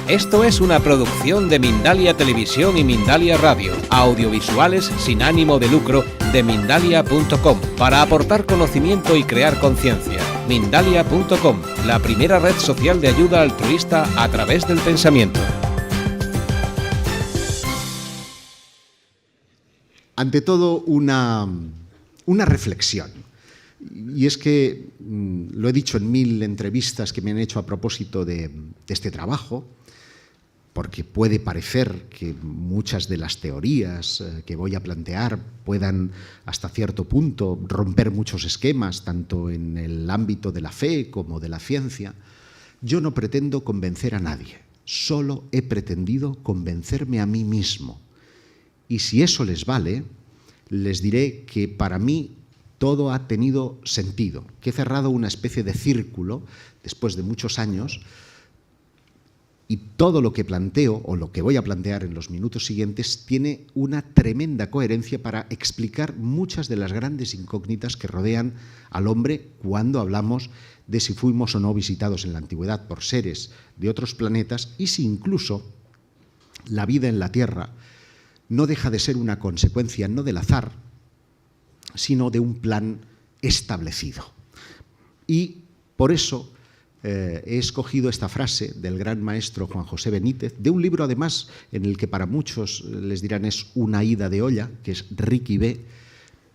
Esto es una producción de Mindalia Televisión y Mindalia Radio, audiovisuales sin ánimo de lucro de Mindalia.com, para aportar conocimiento y crear conciencia. Mindalia.com, la primera red social de ayuda altruista a través del pensamiento. Ante todo, una reflexión. Y es que lo he dicho en 1000 entrevistas que me han hecho a propósito de este trabajo, porque puede parecer que muchas de las teorías que voy a plantear puedan hasta cierto punto romper muchos esquemas, tanto en el ámbito de la fe como de la ciencia. Yo no pretendo convencer a nadie, solo he pretendido convencerme a mí mismo. Y si eso les vale, les diré que para mí todo ha tenido sentido, que he cerrado una especie de círculo después de muchos años. Y todo lo que planteo, o lo que voy a plantear en los minutos siguientes, tiene una tremenda coherencia para explicar muchas de las grandes incógnitas que rodean al hombre cuando hablamos de si fuimos o no visitados en la antigüedad por seres de otros planetas y si incluso la vida en la Tierra no deja de ser una consecuencia no del azar, sino de un plan establecido. Y por eso he escogido esta frase del gran maestro Juan José Benítez, de un libro además en el que para muchos les dirán es una ida de olla, que es Ricky B.,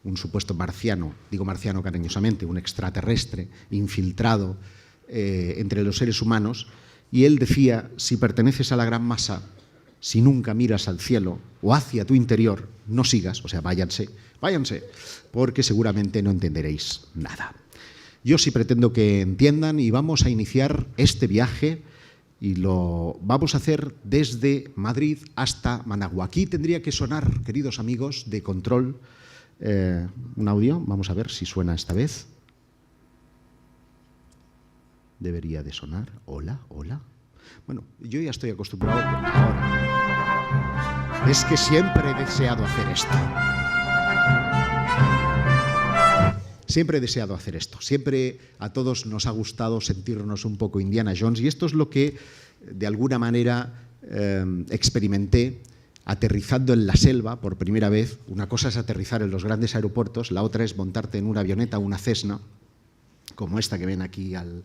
un supuesto marciano, digo marciano cariñosamente, un extraterrestre infiltrado entre los seres humanos, y él decía, si perteneces a la gran masa, si nunca miras al cielo o hacia tu interior, no sigas, o sea, váyanse, porque seguramente no entenderéis nada. Yo sí pretendo que entiendan y vamos a iniciar este viaje y lo vamos a hacer desde Madrid hasta Managua. Aquí tendría que sonar, queridos amigos de control, un audio. Vamos a ver si suena esta vez. Debería de sonar. Hola, hola. Bueno, yo ya estoy acostumbrado ahora. Es que siempre he deseado hacer esto. Siempre he deseado hacer esto, siempre a todos nos ha gustado sentirnos un poco Indiana Jones y esto es lo que de alguna manera experimenté aterrizando en la selva por primera vez. Una cosa es aterrizar en los grandes aeropuertos, la otra es montarte en una avioneta, una Cessna, como esta que ven aquí al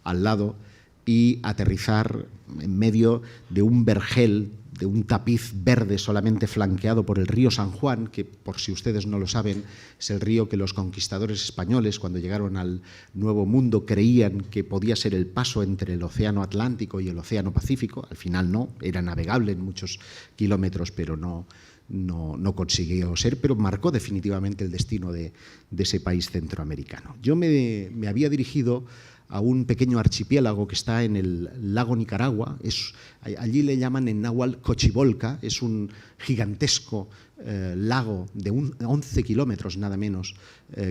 lado, y aterrizar en medio de un vergel, de un tapiz verde solamente flanqueado por el río San Juan, que por si ustedes no lo saben, es el río que los conquistadores españoles cuando llegaron al Nuevo Mundo creían que podía ser el paso entre el Océano Atlántico y el Océano Pacífico. Al final no, era navegable en muchos kilómetros, pero no consiguió ser, pero marcó definitivamente el destino de ese país centroamericano. Yo me había dirigido a un pequeño archipiélago que está en el lago Nicaragua. Allí le llaman en náhuatl Xochibolca, es un gigantesco lago de 11 kilómetros nada menos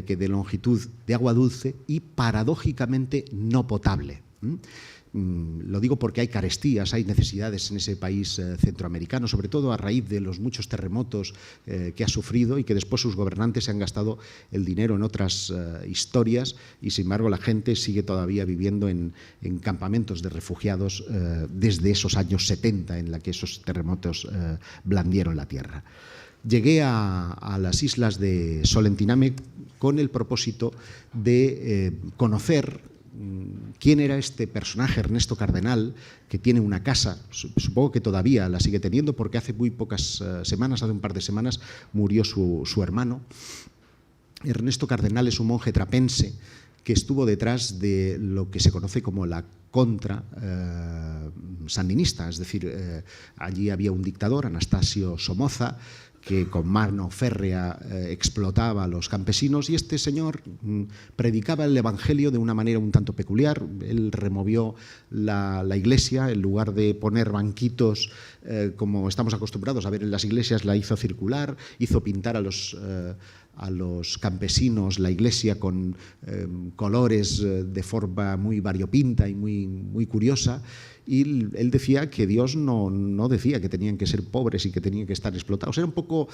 que de longitud, de agua dulce y paradójicamente no potable. Lo digo porque hay carestías, hay necesidades en ese país centroamericano, sobre todo a raíz de los muchos terremotos que ha sufrido y que después sus gobernantes se han gastado el dinero en otras historias y sin embargo la gente sigue todavía viviendo en campamentos de refugiados desde esos años 70 en la que esos terremotos blandieron la tierra. Llegué a las islas de Solentiname con el propósito de conocer quién era este personaje, Ernesto Cardenal, que tiene una casa, supongo que todavía la sigue teniendo porque hace muy pocas semanas, hace un par de semanas, murió su hermano. Ernesto Cardenal es un monje trapense que estuvo detrás de lo que se conoce como la contra sandinista, es decir, allí había un dictador, Anastasio Somoza, que con mano férrea explotaba a los campesinos y este señor predicaba el evangelio de una manera un tanto peculiar. Él removió la iglesia, en lugar de poner banquitos como estamos acostumbrados a ver en las iglesias, la hizo circular, hizo pintar a los campesinos la iglesia con colores de forma muy variopinta y muy curiosa. Y él decía que Dios no decía que tenían que ser pobres y que tenían que estar explotados. Era un poco,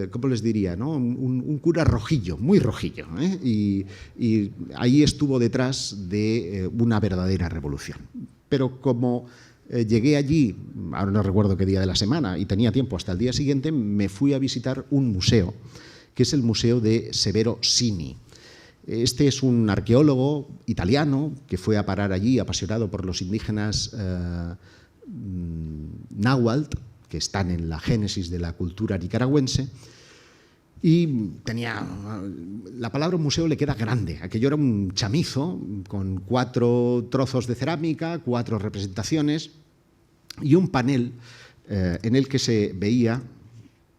¿cómo les diría?, ¿no? Un cura rojillo, muy rojillo, ¿eh? Y ahí estuvo detrás de una verdadera revolución. Pero como llegué allí, ahora no recuerdo qué día de la semana, y tenía tiempo hasta el día siguiente, me fui a visitar un museo, que es el Museo de Severo Sini. Este es un arqueólogo italiano que fue a parar allí, apasionado por los indígenas náhuatl, que están en la génesis de la cultura nicaragüense, y tenía, la palabra museo le queda grande, aquello era un chamizo con 4 trozos de cerámica, 4 representaciones y un panel en el que se veía,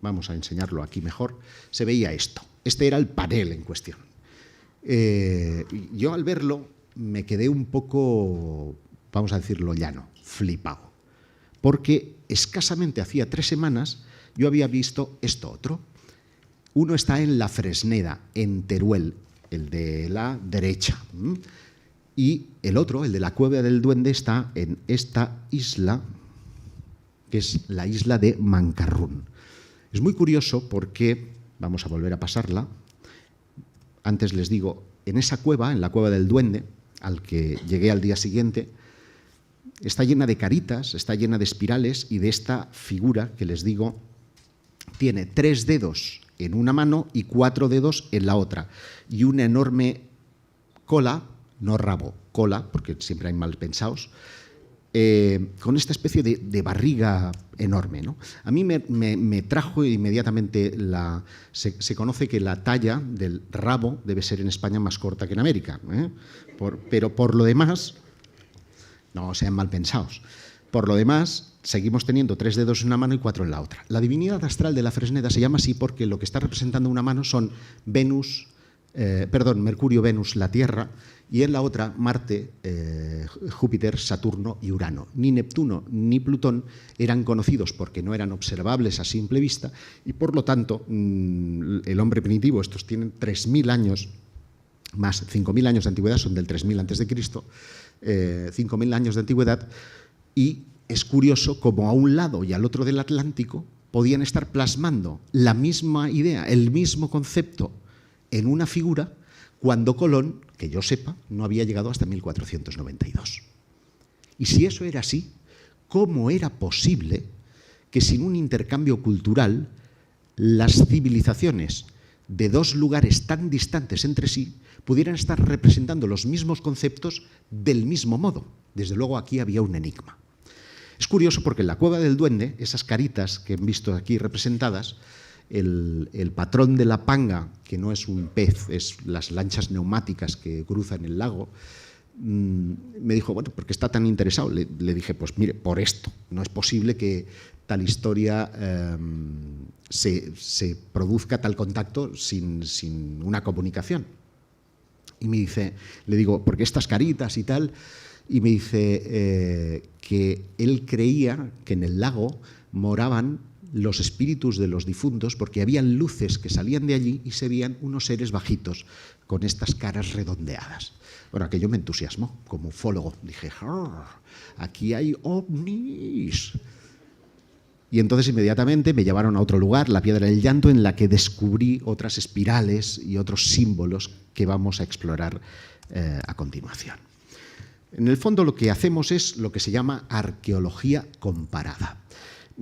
vamos a enseñarlo aquí mejor, se veía esto. Este era el panel en cuestión. Yo al verlo me quedé un poco, vamos a decirlo llano, flipado, porque escasamente hacía 3 semanas yo había visto esto otro. Uno está en La Fresneda, en Teruel, el de la derecha, y el otro, el de la Cueva del Duende, está en esta isla, que es la isla de Mancarrún. Es muy curioso porque, vamos a volver a pasarla, antes les digo, en esa cueva, en la Cueva del Duende, al que llegué al día siguiente, está llena de caritas, está llena de espirales, y de esta figura que les digo, tiene 3 dedos en una mano y 4 dedos en la otra, y una enorme cola, no rabo, cola, porque siempre hay mal pensados, con esta especie de barriga enorme, ¿no? A mí me trajo inmediatamente se conoce que la talla del rabo debe ser en España más corta que en América, pero por lo demás, no sean mal pensados, por lo demás seguimos teniendo 3 dedos en una mano y 4 en la otra. La divinidad astral de la Fresneda se llama así porque lo que está representando una mano son Mercurio, Venus, la Tierra, y en la otra Marte, Júpiter, Saturno y Urano. Ni Neptuno ni Plutón eran conocidos porque no eran observables a simple vista, y por lo tanto el hombre primitivo, estos tienen 3.000 años, más 5.000 años de antigüedad, son del 3.000 a.C., 5.000 años de antigüedad, y es curioso como a un lado y al otro del Atlántico podían estar plasmando la misma idea, el mismo concepto en una figura, cuando Colón, que yo sepa, no había llegado hasta 1492. Y si eso era así, ¿cómo era posible que sin un intercambio cultural las civilizaciones de 2 lugares tan distantes entre sí pudieran estar representando los mismos conceptos del mismo modo? Desde luego aquí había un enigma. Es curioso porque en la Cueva del Duende, esas caritas que han visto aquí representadas, el patrón de la panga, que no es un pez, es las lanchas neumáticas que cruzan el lago, me dijo, bueno, ¿por qué está tan interesado? Le dije, pues mire, por esto. No es posible que tal historia se produzca tal contacto sin una comunicación. Y me dice, le digo, ¿por qué estas caritas y tal? Y me dice que él creía que en el lago moraban los espíritus de los difuntos porque habían luces que salían de allí y se veían unos seres bajitos con estas caras redondeadas. Bueno, aquello me entusiasmó como ufólogo. Dije, aquí hay ovnis. Y entonces inmediatamente me llevaron a otro lugar, la Piedra del Llanto, en la que descubrí otras espirales y otros símbolos que vamos a explorar a continuación. En el fondo lo que hacemos es lo que se llama arqueología comparada.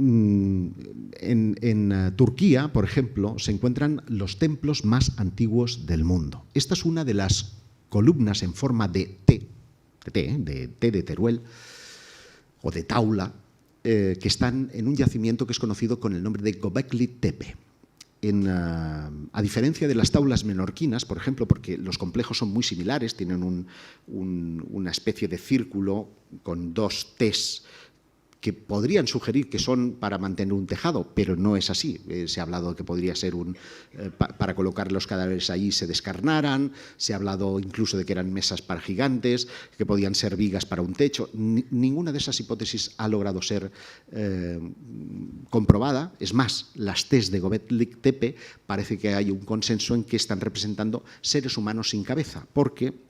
En Turquía, por ejemplo, se encuentran los templos más antiguos del mundo. Esta es una de las columnas en forma de T de Teruel o de Taula, que están en un yacimiento que es conocido con el nombre de Göbekli Tepe. A diferencia de las taulas menorquinas, por ejemplo, porque los complejos son muy similares, tienen una especie de círculo con 2 Ts que podrían sugerir que son para mantener un tejado, pero no es así. Se ha hablado de que podría ser para colocar los cadáveres ahí se descarnaran, se ha hablado incluso de que eran mesas para gigantes, que podían ser vigas para un techo. Ninguna de esas hipótesis ha logrado ser comprobada. Es más, las Ts de Göbekli Tepe parece que hay un consenso en que están representando seres humanos sin cabeza, porque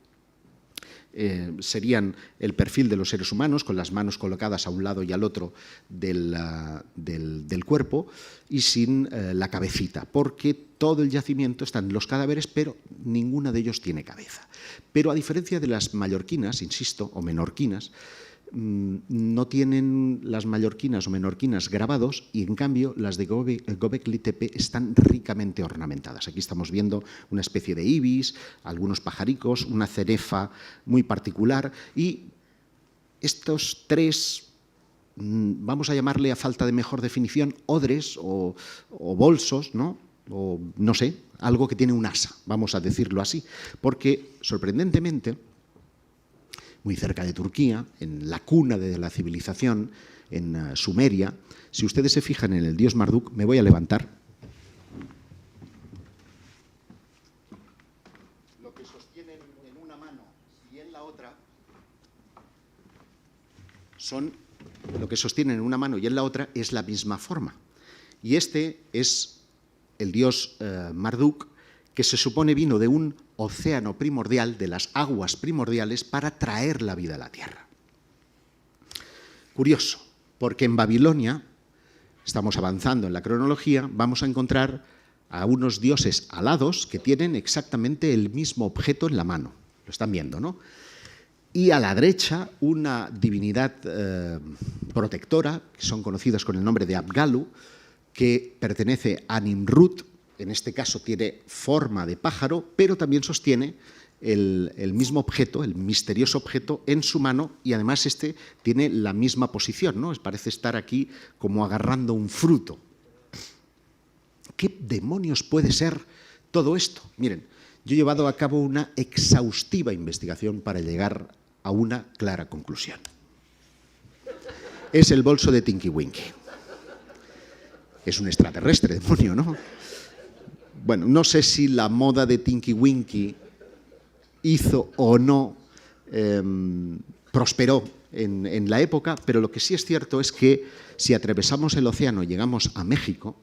serían el perfil de los seres humanos, con las manos colocadas a un lado y al otro del cuerpo y sin la cabecita, porque todo el yacimiento están los cadáveres, pero ninguna de ellos tiene cabeza. Pero a diferencia de las mallorquinas, insisto, o menorquinas, no tienen las mallorquinas o menorquinas grabados y en cambio las de Göbekli Tepe están ricamente ornamentadas. Aquí estamos viendo una especie de ibis, algunos pajaricos, una cenefa muy particular y estos tres, vamos a llamarle a falta de mejor definición, odres o bolsos, ¿no? O no sé, algo que tiene un asa, vamos a decirlo así, porque sorprendentemente muy cerca de Turquía, en la cuna de la civilización, en Sumeria. Si ustedes se fijan en el dios Marduk, me voy a levantar. Lo que sostienen en una mano y en la otra es la misma forma. Y este es el dios Marduk, que se supone vino de un océano primordial, de las aguas primordiales, para traer la vida a la tierra. Curioso, porque en Babilonia, estamos avanzando en la cronología, vamos a encontrar a unos dioses alados que tienen exactamente el mismo objeto en la mano. Lo están viendo, ¿no? Y a la derecha, una divinidad protectora, que son conocidas con el nombre de Abgalu, que pertenece a Nimrut. En este caso tiene forma de pájaro, pero también sostiene el mismo objeto, el misterioso objeto, en su mano y además este tiene la misma posición, ¿no? Parece estar aquí como agarrando un fruto. ¿Qué demonios puede ser todo esto? Miren, yo he llevado a cabo una exhaustiva investigación para llegar a una clara conclusión. Es el bolso de Tinky Winky. Es un extraterrestre, demonio, ¿no? Bueno, no sé si la moda de Tinky Winky hizo o no, prosperó en la época, pero lo que sí es cierto es que si atravesamos el océano y llegamos a México,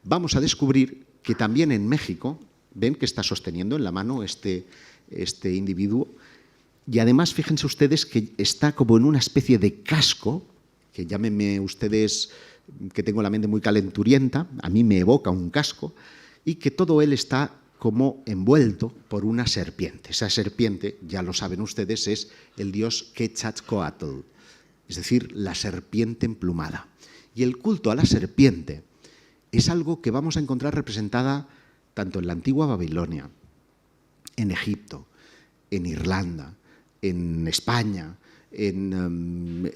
vamos a descubrir que también en México, ven que está sosteniendo en la mano este individuo, y además fíjense ustedes que está como en una especie de casco, que llámenme ustedes que tengo la mente muy calenturienta, a mí me evoca un casco, y que todo él está como envuelto por una serpiente. Esa serpiente, ya lo saben ustedes, es el dios Quetzalcóatl, es decir, la serpiente emplumada. Y el culto a la serpiente es algo que vamos a encontrar representada tanto en la antigua Babilonia, en Egipto, en Irlanda, en España, en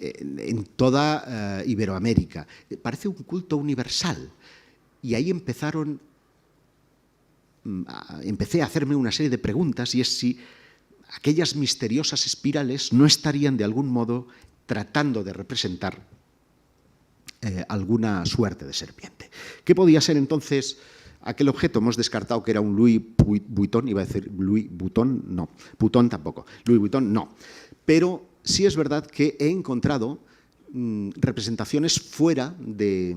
toda Iberoamérica. Parece un culto universal. Y ahí empecé a hacerme una serie de preguntas y es si aquellas misteriosas espirales no estarían de algún modo tratando de representar alguna suerte de serpiente. ¿Qué podía ser entonces aquel objeto? Hemos descartado que era un Louis Vuitton, iba a decir Louis Vuitton, no, Vuitton tampoco, Louis Vuitton no, pero sí es verdad que he encontrado representaciones fuera de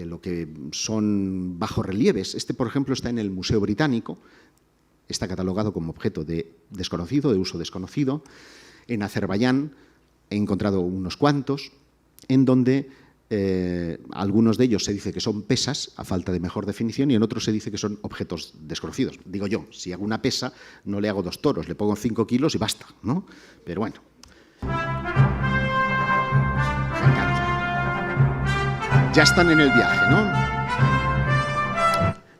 lo que son bajorrelieves. Este, por ejemplo, está en el Museo Británico, está catalogado como objeto de desconocido, de uso desconocido. En Azerbaiyán he encontrado unos cuantos, en donde algunos de ellos se dice que son pesas, a falta de mejor definición, y en otros se dice que son objetos desconocidos. Digo yo, si hago una pesa, no le hago 2 toros, le pongo 5 kilos y basta, ¿no? Pero bueno. Ya están en el viaje, ¿no?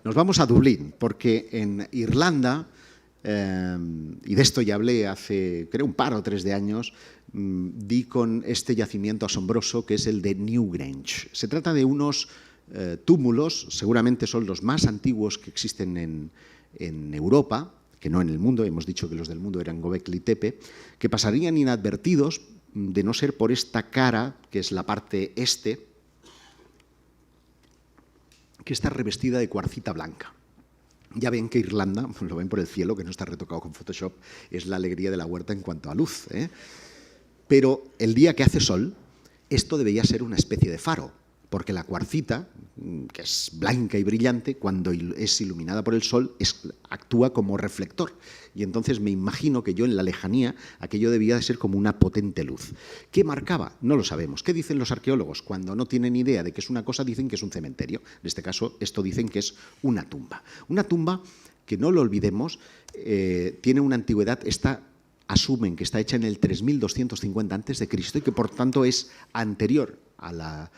Nos vamos a Dublín, porque en Irlanda, y de esto ya hablé hace, creo, un par o 3 de años, di con este yacimiento asombroso que es el de Newgrange. Se trata de unos túmulos, seguramente son los más antiguos que existen en Europa, que no en el mundo, hemos dicho que los del mundo eran Göbekli Tepe, que pasarían inadvertidos de no ser por esta cara, que es la parte este, que está revestida de cuarcita blanca. Ya ven que Irlanda, lo ven por el cielo, que no está retocado con Photoshop, es la alegría de la huerta en cuanto a luz, ¿eh? Pero el día que hace sol, esto debería ser una especie de faro, porque la cuarcita, que es blanca y brillante, cuando es iluminada por el sol, actúa como reflector. Y entonces me imagino que yo en la lejanía, aquello debía de ser como una potente luz. ¿Qué marcaba? No lo sabemos. ¿Qué dicen los arqueólogos? Cuando no tienen idea de que es una cosa, dicen que es un cementerio. En este caso, esto dicen que es una tumba. Una tumba que, no lo olvidemos, tiene una antigüedad, está asumen que está hecha en el 3250 a.C. y que por tanto es anterior a la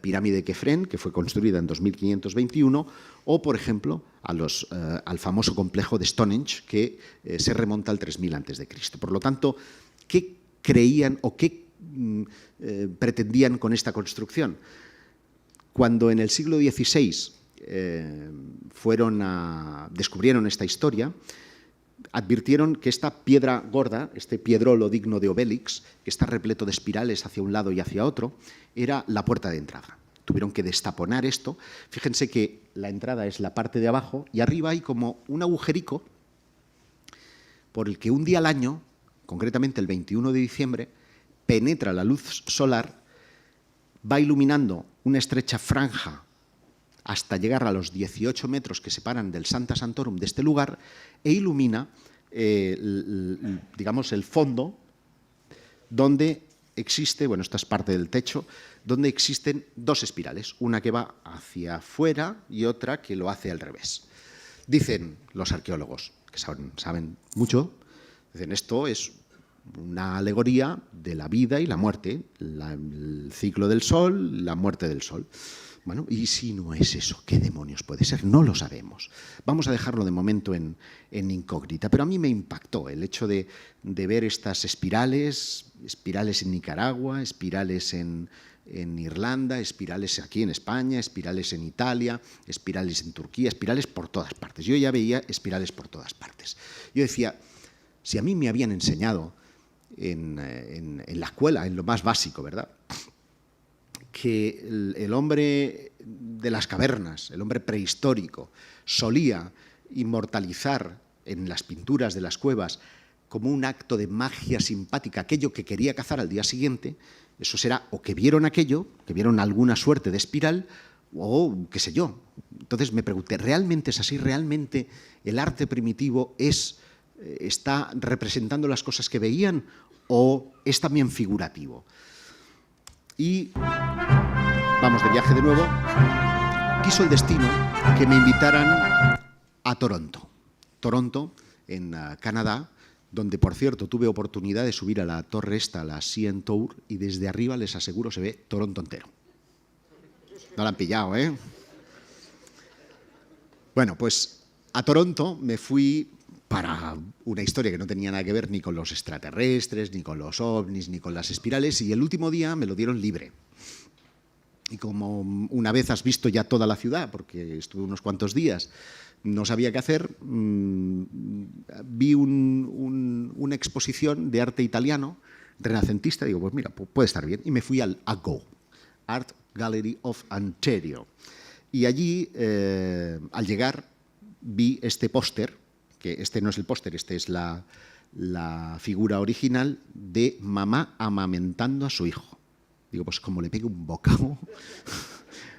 pirámide de Kefren, que fue construida en 2521, o por ejemplo al famoso complejo de Stonehenge, que se remonta al 3000 a.C. Por lo tanto, ¿qué creían o qué pretendían con esta construcción? Cuando en el siglo XVI descubrieron esta historia, advirtieron que esta piedra gorda, este piedrolo digno de Obélix, que está repleto de espirales hacia un lado y hacia otro, era la puerta de entrada. Tuvieron que destaponar esto. Fíjense que la entrada es la parte de abajo y arriba hay como un agujerico por el que un día al año, concretamente el 21 de diciembre, penetra la luz solar, va iluminando una estrecha franja hasta llegar a los 18 metros que separan del Sancta Sanctorum de este lugar e ilumina, digamos, el fondo donde existe, bueno, esta es parte del techo, donde existen dos espirales, una que va hacia afuera y otra que lo hace al revés. Dicen los arqueólogos, que saben mucho, dicen esto es una alegoría de la vida y la muerte, el ciclo del Sol, la muerte del Sol. Bueno, y si no es eso, ¿qué demonios puede ser? No lo sabemos. Vamos a dejarlo de momento en incógnita, pero a mí me impactó el hecho de ver estas espirales en Nicaragua, espirales en Irlanda, espirales aquí en España, espirales en Italia, espirales en Turquía, espirales por todas partes. Yo ya veía espirales por todas partes. Yo decía, si a mí me habían enseñado en la escuela, en lo más básico, ¿verdad?, que el hombre de las cavernas, el hombre prehistórico, solía inmortalizar en las pinturas de las cuevas como un acto de magia simpática aquello que quería cazar al día siguiente, eso será o que vieron aquello, que vieron alguna suerte de espiral, o qué sé yo. Entonces me pregunté, ¿realmente es así? ¿Realmente el arte primitivo está representando las cosas que veían o es también figurativo? Y vamos de viaje de nuevo. Quiso el destino que me invitaran a Toronto. Toronto, en Canadá, donde, por cierto, tuve oportunidad de subir a la torre esta, la CN Tower, y desde arriba, les aseguro, se ve Toronto entero. No la han pillado, ¿eh? Bueno, pues a Toronto me fui para una historia que no tenía nada que ver ni con los extraterrestres, ni con los ovnis, ni con las espirales, y el último día me lo dieron libre. Y como una vez has visto ya toda la ciudad, porque estuve unos cuantos días, no sabía qué hacer, vi una exposición de arte italiano, renacentista, digo, pues mira, puede estar bien, y me fui al AGO, Art Gallery of Ontario. Y allí, al llegar, vi este póster, que este no es el póster, este es la figura original de mamá amamentando a su hijo. Digo, pues como le pegue un bocado,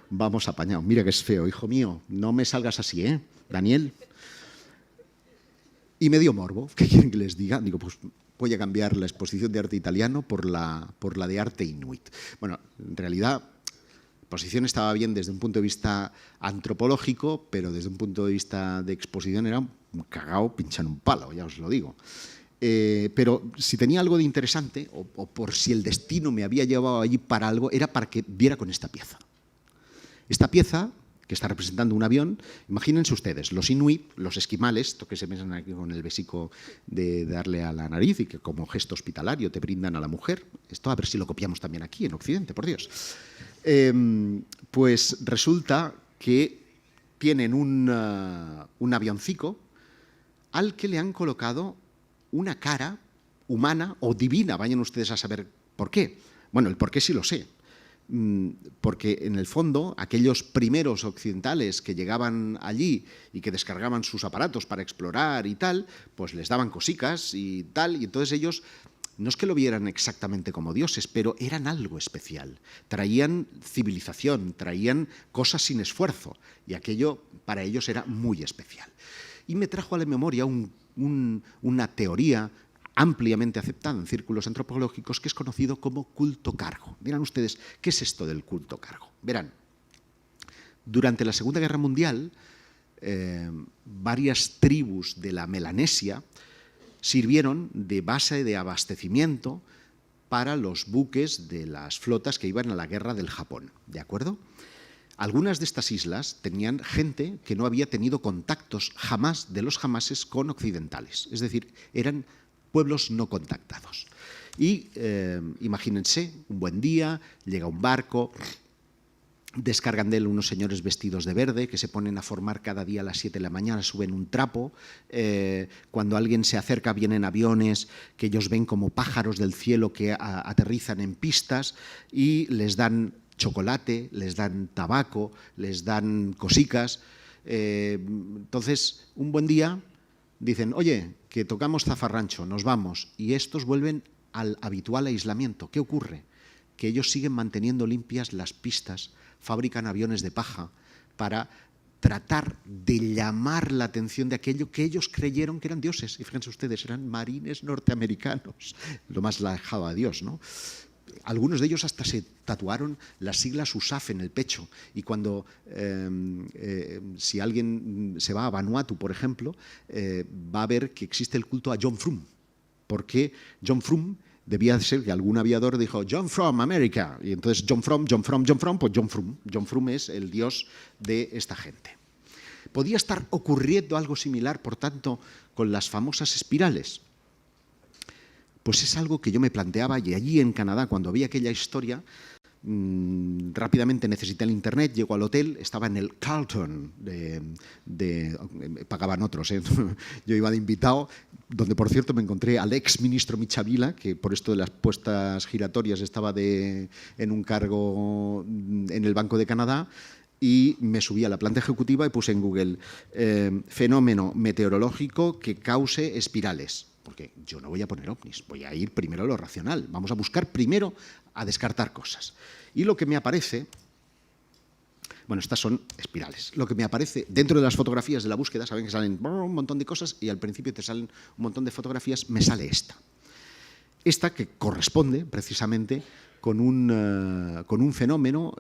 vamos apañados. Mira que es feo, hijo mío, no me salgas así, ¿eh, Daniel? Y me dio morbo, ¿qué quieren que les diga? Digo, pues voy a cambiar la exposición de arte italiano por la de arte inuit. Bueno, en realidad la exposición estaba bien desde un punto de vista antropológico, pero desde un punto de vista de exposición era un cagao pinchando un palo, ya os lo digo. Pero si tenía algo de interesante, o por si el destino me había llevado allí para algo, era para que viera con esta pieza. Esta pieza, que está representando un avión, imagínense ustedes, los inuit, los esquimales, esto que se besan aquí con el besico de darle a la nariz y que como gesto hospitalario te brindan a la mujer, esto a ver si lo copiamos también aquí en Occidente, por Dios. Pues resulta que tienen un avioncico al que le han colocado una cara humana o divina, vayan ustedes a saber por qué. Bueno, el por qué sí lo sé, porque en el fondo aquellos primeros occidentales que llegaban allí y que descargaban sus aparatos para explorar y tal, pues les daban cosicas y tal, y entonces ellos no es que lo vieran exactamente como dioses, pero eran algo especial. Traían civilización, traían cosas sin esfuerzo, y aquello para ellos era muy especial. Y me trajo a la memoria una teoría ampliamente aceptada en círculos antropológicos que es conocido como culto cargo. Verán ustedes, ¿qué es esto del culto cargo? Verán, durante la Segunda Guerra Mundial, varias tribus de la Melanesia sirvieron de base de abastecimiento para los buques de las flotas que iban a la guerra del Japón, ¿de acuerdo? Algunas de estas islas tenían gente que no había tenido contactos jamás de los jamases con occidentales, es decir, eran pueblos no contactados. Y imagínense, un buen día, llega un barco, descargan de él unos señores vestidos de verde que se ponen a formar cada día a las 7 de la mañana, suben un trapo, cuando alguien se acerca vienen aviones que ellos ven como pájaros del cielo que aterrizan en pistas y les dan chocolate, les dan tabaco, les dan cosicas. Entonces, un buen día dicen, oye, que tocamos zafarrancho, nos vamos, y estos vuelven al habitual aislamiento. ¿Qué ocurre? Que ellos siguen manteniendo limpias las pistas, fabrican aviones de paja para tratar de llamar la atención de aquello que ellos creyeron que eran dioses. Y fíjense ustedes, eran marines norteamericanos, lo más alejado a Dios, ¿no? Algunos de ellos hasta se tatuaron las siglas USAF en el pecho, y cuando si alguien se va a Vanuatu, por ejemplo, va a ver que existe el culto a John Frum, porque John Frum debía ser que algún aviador dijo John from America, y entonces John from, pues John Frum. John Frum es el dios de esta gente. ¿Podía estar ocurriendo algo similar, por tanto, con las famosas espirales? Pues es algo que yo me planteaba, y allí en Canadá, cuando vi aquella historia, rápidamente necesité el internet, llego al hotel, estaba en el Carlton, pagaban otros, yo iba de invitado, donde por cierto me encontré al ex ministro Michavila, que por esto de las puestas giratorias estaba en un cargo en el Banco de Canadá, y me subí a la planta ejecutiva y puse en Google fenómeno meteorológico que cause espirales. Porque yo no voy a poner ovnis, voy a ir primero a lo racional. Vamos a buscar primero a descartar cosas. Y lo que me aparece, bueno, estas son espirales. Lo que me aparece dentro de las fotografías de la búsqueda, saben que salen un montón de cosas y al principio te salen un montón de fotografías, me sale esta. Esta que corresponde precisamente con un fenómeno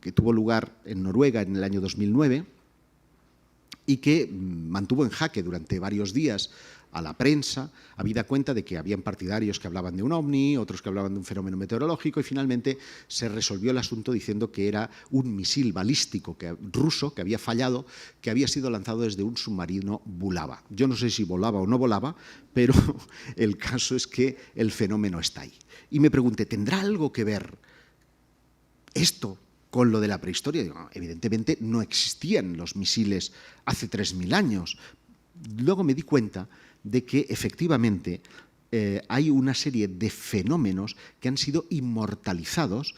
que tuvo lugar en Noruega en el año 2009 y que mantuvo en jaque durante varios días a la prensa, habida cuenta de que habían partidarios que hablaban de un ovni, otros que hablaban de un fenómeno meteorológico, y finalmente se resolvió el asunto diciendo que era un misil balístico ruso que había fallado, que había sido lanzado desde un submarino Bulava. Yo no sé si volaba o no volaba, pero el caso es que el fenómeno está ahí. Y me pregunté, ¿tendrá algo que ver esto con lo de la prehistoria? Digo, evidentemente no existían los misiles hace 3.000 años. Luego me di cuenta de que efectivamente hay una serie de fenómenos que han sido inmortalizados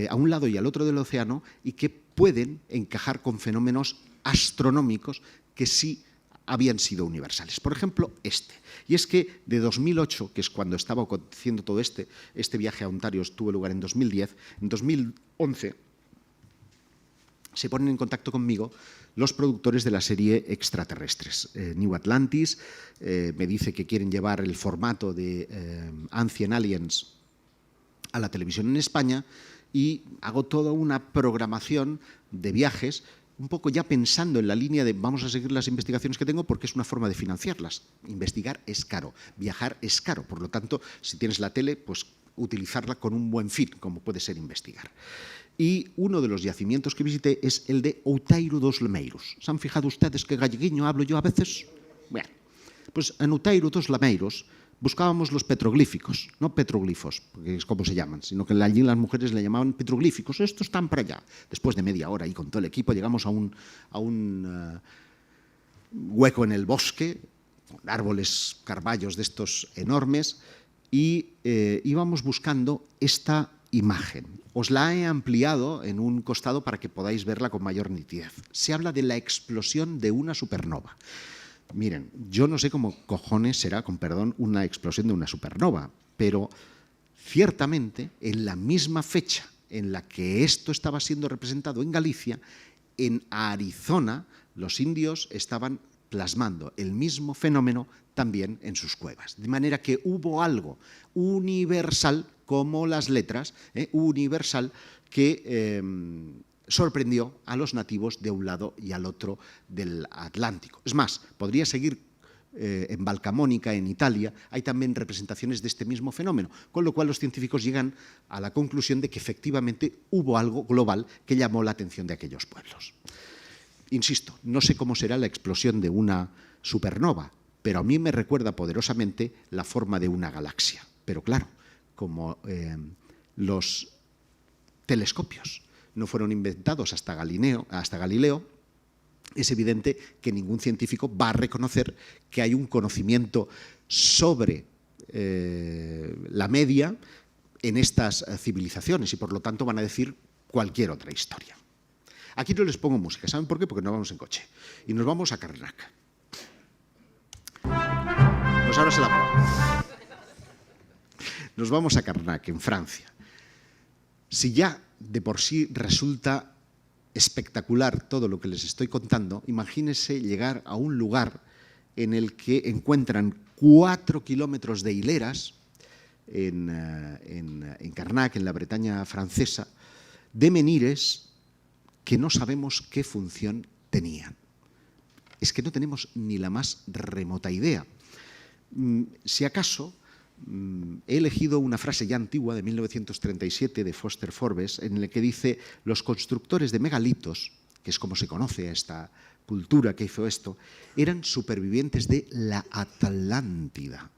a un lado y al otro del océano y que pueden encajar con fenómenos astronómicos que sí habían sido universales. Por ejemplo, este. Y es que de 2008, que es cuando estaba aconteciendo todo este viaje a Ontario tuvo lugar en 2010, en 2011 se ponen en contacto conmigo los productores de la serie Extraterrestres. New Atlantis me dice que quieren llevar el formato de Ancient Aliens a la televisión en España, y hago toda una programación de viajes, un poco ya pensando en la línea de vamos a seguir las investigaciones que tengo porque es una forma de financiarlas. Investigar es caro, viajar es caro, por lo tanto, si tienes la tele, pues utilizarla con un buen fin, como puede ser investigar. Y uno de los yacimientos que visité es el de Outeiro dos Lameiros. ¿Se han fijado ustedes qué galleguiño hablo yo a veces? Bueno, pues en Outeiro dos Lameiros buscábamos los petroglíficos, no petroglifos, porque es como se llaman, sino que allí las mujeres le llamaban petroglíficos. Estos están para allá. Después de media hora y con todo el equipo llegamos a un hueco en el bosque, con árboles, carballos de estos enormes, y íbamos buscando esta imagen. Os la he ampliado en un costado para que podáis verla con mayor nitidez. Se habla de la explosión de una supernova. Miren, yo no sé cómo cojones será, con perdón, una explosión de una supernova, pero ciertamente en la misma fecha en la que esto estaba siendo representado en Galicia, en Arizona, los indios estaban plasmando el mismo fenómeno también en sus cuevas. De manera que hubo algo universal, como las letras, universal, que sorprendió a los nativos de un lado y al otro del Atlántico. Es más, podría seguir en Valcamonica, en Italia, hay también representaciones de este mismo fenómeno, con lo cual los científicos llegan a la conclusión de que efectivamente hubo algo global que llamó la atención de aquellos pueblos. Insisto, no sé cómo será la explosión de una supernova, pero a mí me recuerda poderosamente la forma de una galaxia. Pero claro, como los telescopios no fueron inventados hasta Galileo, es evidente que ningún científico va a reconocer que hay un conocimiento sobre la media en estas civilizaciones y por lo tanto van a decir cualquier otra historia. Aquí no les pongo música, ¿saben por qué? Porque nos vamos en coche y nos vamos a Karnak. Pues ahora se la pongo. Nos vamos a Karnak, en Francia. Si ya de por sí resulta espectacular todo lo que les estoy contando, imagínense llegar a un lugar en el que encuentran 4 kilómetros de hileras en Karnak, en la Bretaña francesa, de menhires que no sabemos qué función tenían. Es que no tenemos ni la más remota idea. Si acaso, he elegido una frase ya antigua de 1937 de Foster Forbes en la que dice: los constructores de megalitos, que es como se conoce a esta cultura que hizo esto, eran supervivientes de la Atlántida,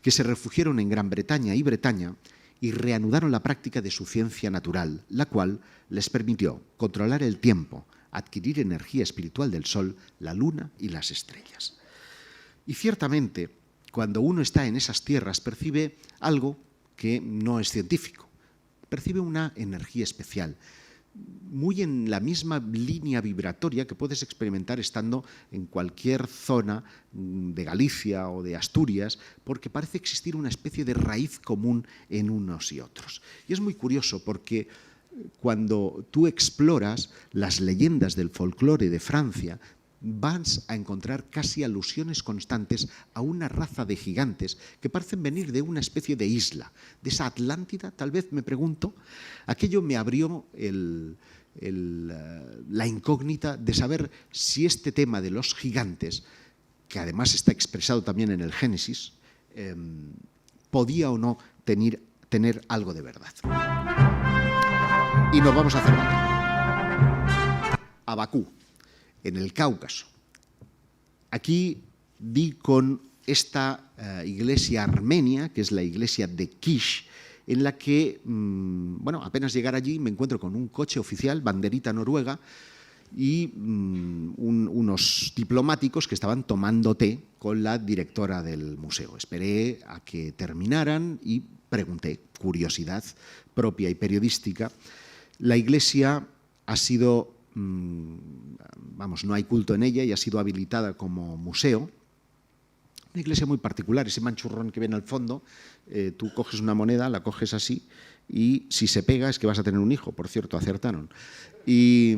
que se refugiaron en Gran Bretaña y Bretaña y reanudaron la práctica de su ciencia natural, la cual les permitió controlar el tiempo, adquirir energía espiritual del sol, la luna y las estrellas. Y ciertamente, cuando uno está en esas tierras, percibe algo que no es científico. Percibe una energía especial, muy en la misma línea vibratoria que puedes experimentar estando en cualquier zona de Galicia o de Asturias, porque parece existir una especie de raíz común en unos y otros. Y es muy curioso porque cuando tú exploras las leyendas del folclore de Francia, vas a encontrar casi alusiones constantes a una raza de gigantes que parecen venir de una especie de isla, de esa Atlántida, tal vez, me pregunto. Aquello me abrió la incógnita de saber si este tema de los gigantes, que además está expresado también en el Génesis, podía o no tener algo de verdad. Y nos vamos a acercar a Bakú, en el Cáucaso. Aquí di con esta iglesia armenia, que es la iglesia de Kish, en la que, apenas llegar allí me encuentro con un coche oficial, banderita noruega, y unos diplomáticos que estaban tomando té con la directora del museo. Esperé a que terminaran y pregunté, curiosidad propia y periodística. La iglesia ha sido, no hay culto en ella y ha sido habilitada como museo. Una iglesia muy particular, ese manchurrón que ven al fondo, tú coges una moneda, la coges así y si se pega es que vas a tener un hijo, por cierto, acertaron. Y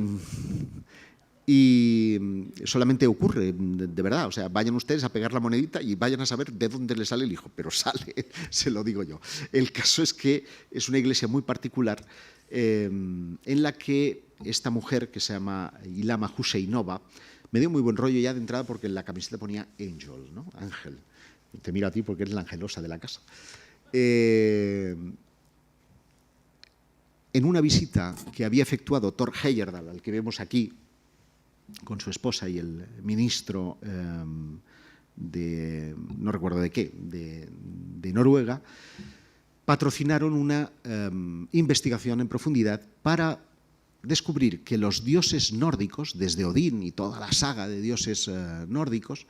solamente ocurre, de verdad, o sea, vayan ustedes a pegar la monedita y vayan a saber de dónde le sale el hijo, pero sale, se lo digo yo. El caso es que es una iglesia muy particular en la que esta mujer, que se llama Ilham Husseinova, me dio muy buen rollo ya de entrada porque en la camiseta ponía Angel, ¿no? Ángel. Te miro a ti porque eres la angelosa de la casa. En una visita que había efectuado Thor Heyerdahl, al que vemos aquí, con su esposa y el ministro no recuerdo de qué, de Noruega, patrocinaron una investigación en profundidad para descubrir que los dioses nórdicos, desde Odín y toda la saga de dioses nórdicos,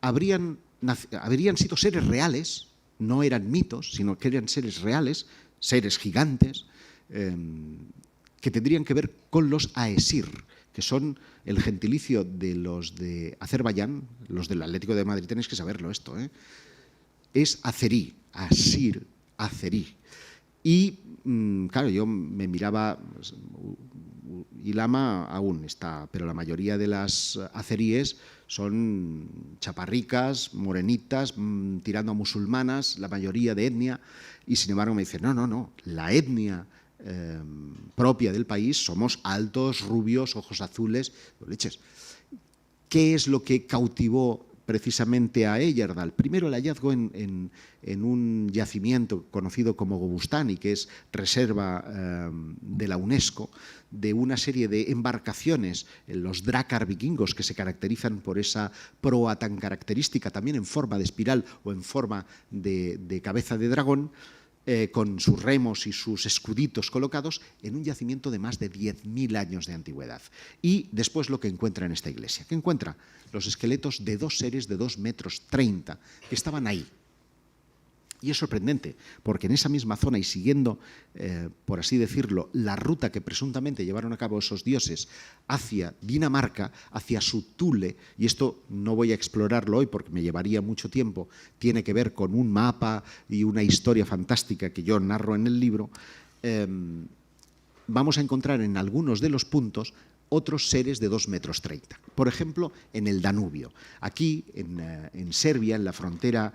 habrían sido seres reales, no eran mitos, sino que eran seres reales, seres gigantes, que tendrían que ver con los Aesir, que son el gentilicio de los de Azerbaiyán, los del Atlético de Madrid, tenéis que saberlo esto, es azerí, asir, azerí. Y, claro, yo me miraba, Ilhama aún está, pero la mayoría de las azeríes son chaparricas, morenitas, tirando a musulmanas, la mayoría de etnia, y sin embargo me dicen, no, la etnia propia del país somos altos, rubios, ojos azules, leches. ¿Qué es lo que cautivó precisamente a Heyerdahl. Primero el hallazgo en un yacimiento conocido como Gobustani, que es reserva de la UNESCO, de una serie de embarcaciones, los drácar vikingos, que se caracterizan por esa proa tan característica, también en forma de espiral o en forma de cabeza de dragón, con sus remos y sus escuditos colocados en un yacimiento de más de 10.000 años de antigüedad. Y después lo que encuentra en esta iglesia. ¿Qué encuentra? Los esqueletos de 2 seres de 2,30 metros que estaban ahí. Y es sorprendente, porque en esa misma zona y siguiendo, por así decirlo, la ruta que presuntamente llevaron a cabo esos dioses hacia Dinamarca, hacia su Thule, y esto no voy a explorarlo hoy porque me llevaría mucho tiempo, tiene que ver con un mapa y una historia fantástica que yo narro en el libro, vamos a encontrar en algunos de los puntos otros seres de 2,30 metros. Por ejemplo, en el Danubio. Aquí, en Serbia, en la frontera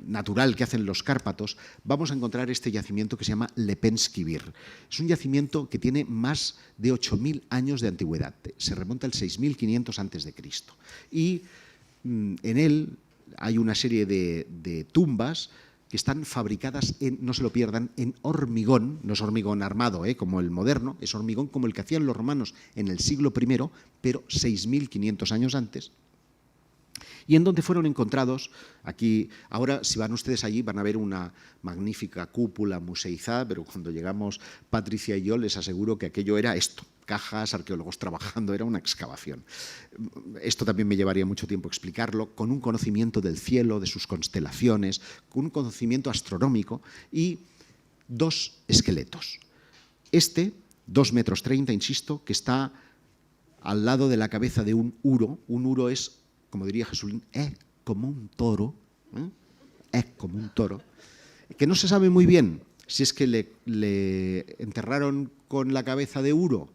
natural que hacen los Cárpatos, vamos a encontrar este yacimiento que se llama Lepenski Vir. Es un yacimiento que tiene más de 8.000 años de antigüedad, se remonta al 6.500 a.C. Y en él hay una serie de tumbas que están fabricadas, no se lo pierdan, en hormigón, no es hormigón armado como el moderno, es hormigón como el que hacían los romanos en el siglo I, pero 6.500 años antes, y en donde fueron encontrados, aquí, ahora si van ustedes allí van a ver una magnífica cúpula museizada, pero cuando llegamos Patricia y yo les aseguro que aquello era esto, cajas, arqueólogos trabajando, era una excavación. Esto también me llevaría mucho tiempo explicarlo, con un conocimiento del cielo, de sus constelaciones, con un conocimiento astronómico y 2 esqueletos. Este, 2,30 metros, insisto, que está al lado de la cabeza de un uro. Un uro es, como diría Jesulín, es como un toro, es como un toro, que no se sabe muy bien si es que le enterraron con la cabeza de uro,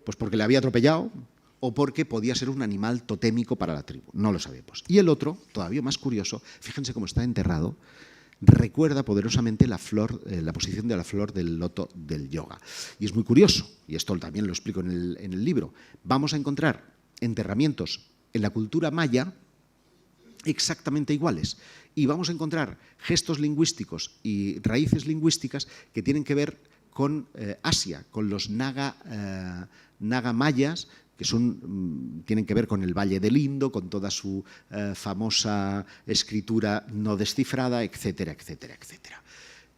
pues porque le había atropellado o porque podía ser un animal totémico para la tribu, no lo sabemos. Y el otro, todavía más curioso, fíjense cómo está enterrado, recuerda poderosamente la flor, la posición de la flor del loto del yoga. Y es muy curioso, y esto también lo explico en el libro, vamos a encontrar enterramientos en la cultura maya exactamente iguales. Y vamos a encontrar gestos lingüísticos y raíces lingüísticas que tienen que ver con Asia, con los naga mayas, que tienen que ver con el Valle del Indo, con toda su famosa escritura no descifrada, etcétera, etcétera, etcétera.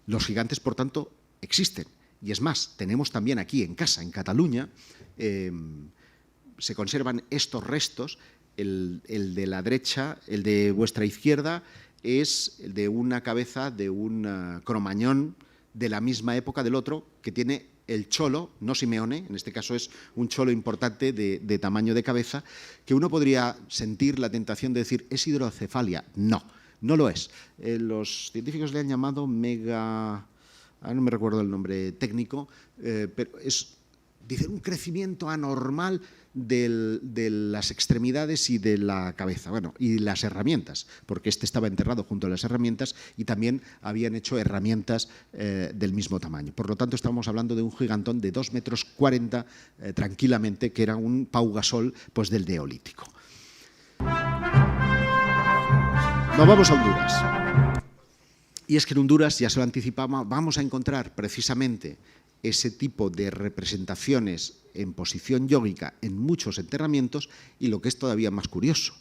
Los gigantes, por tanto, existen. Y es más, tenemos también aquí en casa, en Cataluña, se conservan estos restos. El de la derecha, el de vuestra izquierda, es el de una cabeza de un cromañón de la misma época del otro, que tiene el cholo, no Simeone, en este caso es un cholo importante de tamaño de cabeza, que uno podría sentir la tentación de decir, ¿es hidrocefalia? No, no lo es. Los científicos le han llamado ahora no me recuerdo el nombre técnico, pero es, dice, un crecimiento anormal de las extremidades y de la cabeza, bueno, y las herramientas, porque este estaba enterrado junto a las herramientas y también habían hecho herramientas del mismo tamaño. Por lo tanto, estamos hablando de un gigantón de 2,40 metros tranquilamente, que era un Pau Gasol pues, del Neolítico. Nos vamos a Honduras. Y es que en Honduras, ya se lo anticipaba, vamos a encontrar precisamente ese tipo de representaciones en posición yógica en muchos enterramientos y lo que es todavía más curioso,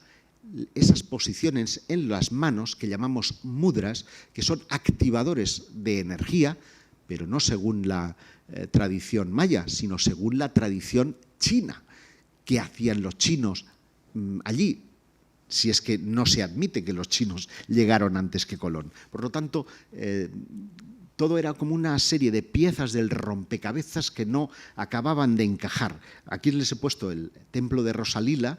esas posiciones en las manos que llamamos mudras, que son activadores de energía, pero no según la tradición maya, sino según la tradición china. ¿Qué hacían los chinos allí? Si es que no se admite que los chinos llegaron antes que Colón. Por lo tanto, todo era como una serie de piezas del rompecabezas que no acababan de encajar. Aquí les he puesto el templo de Rosalila,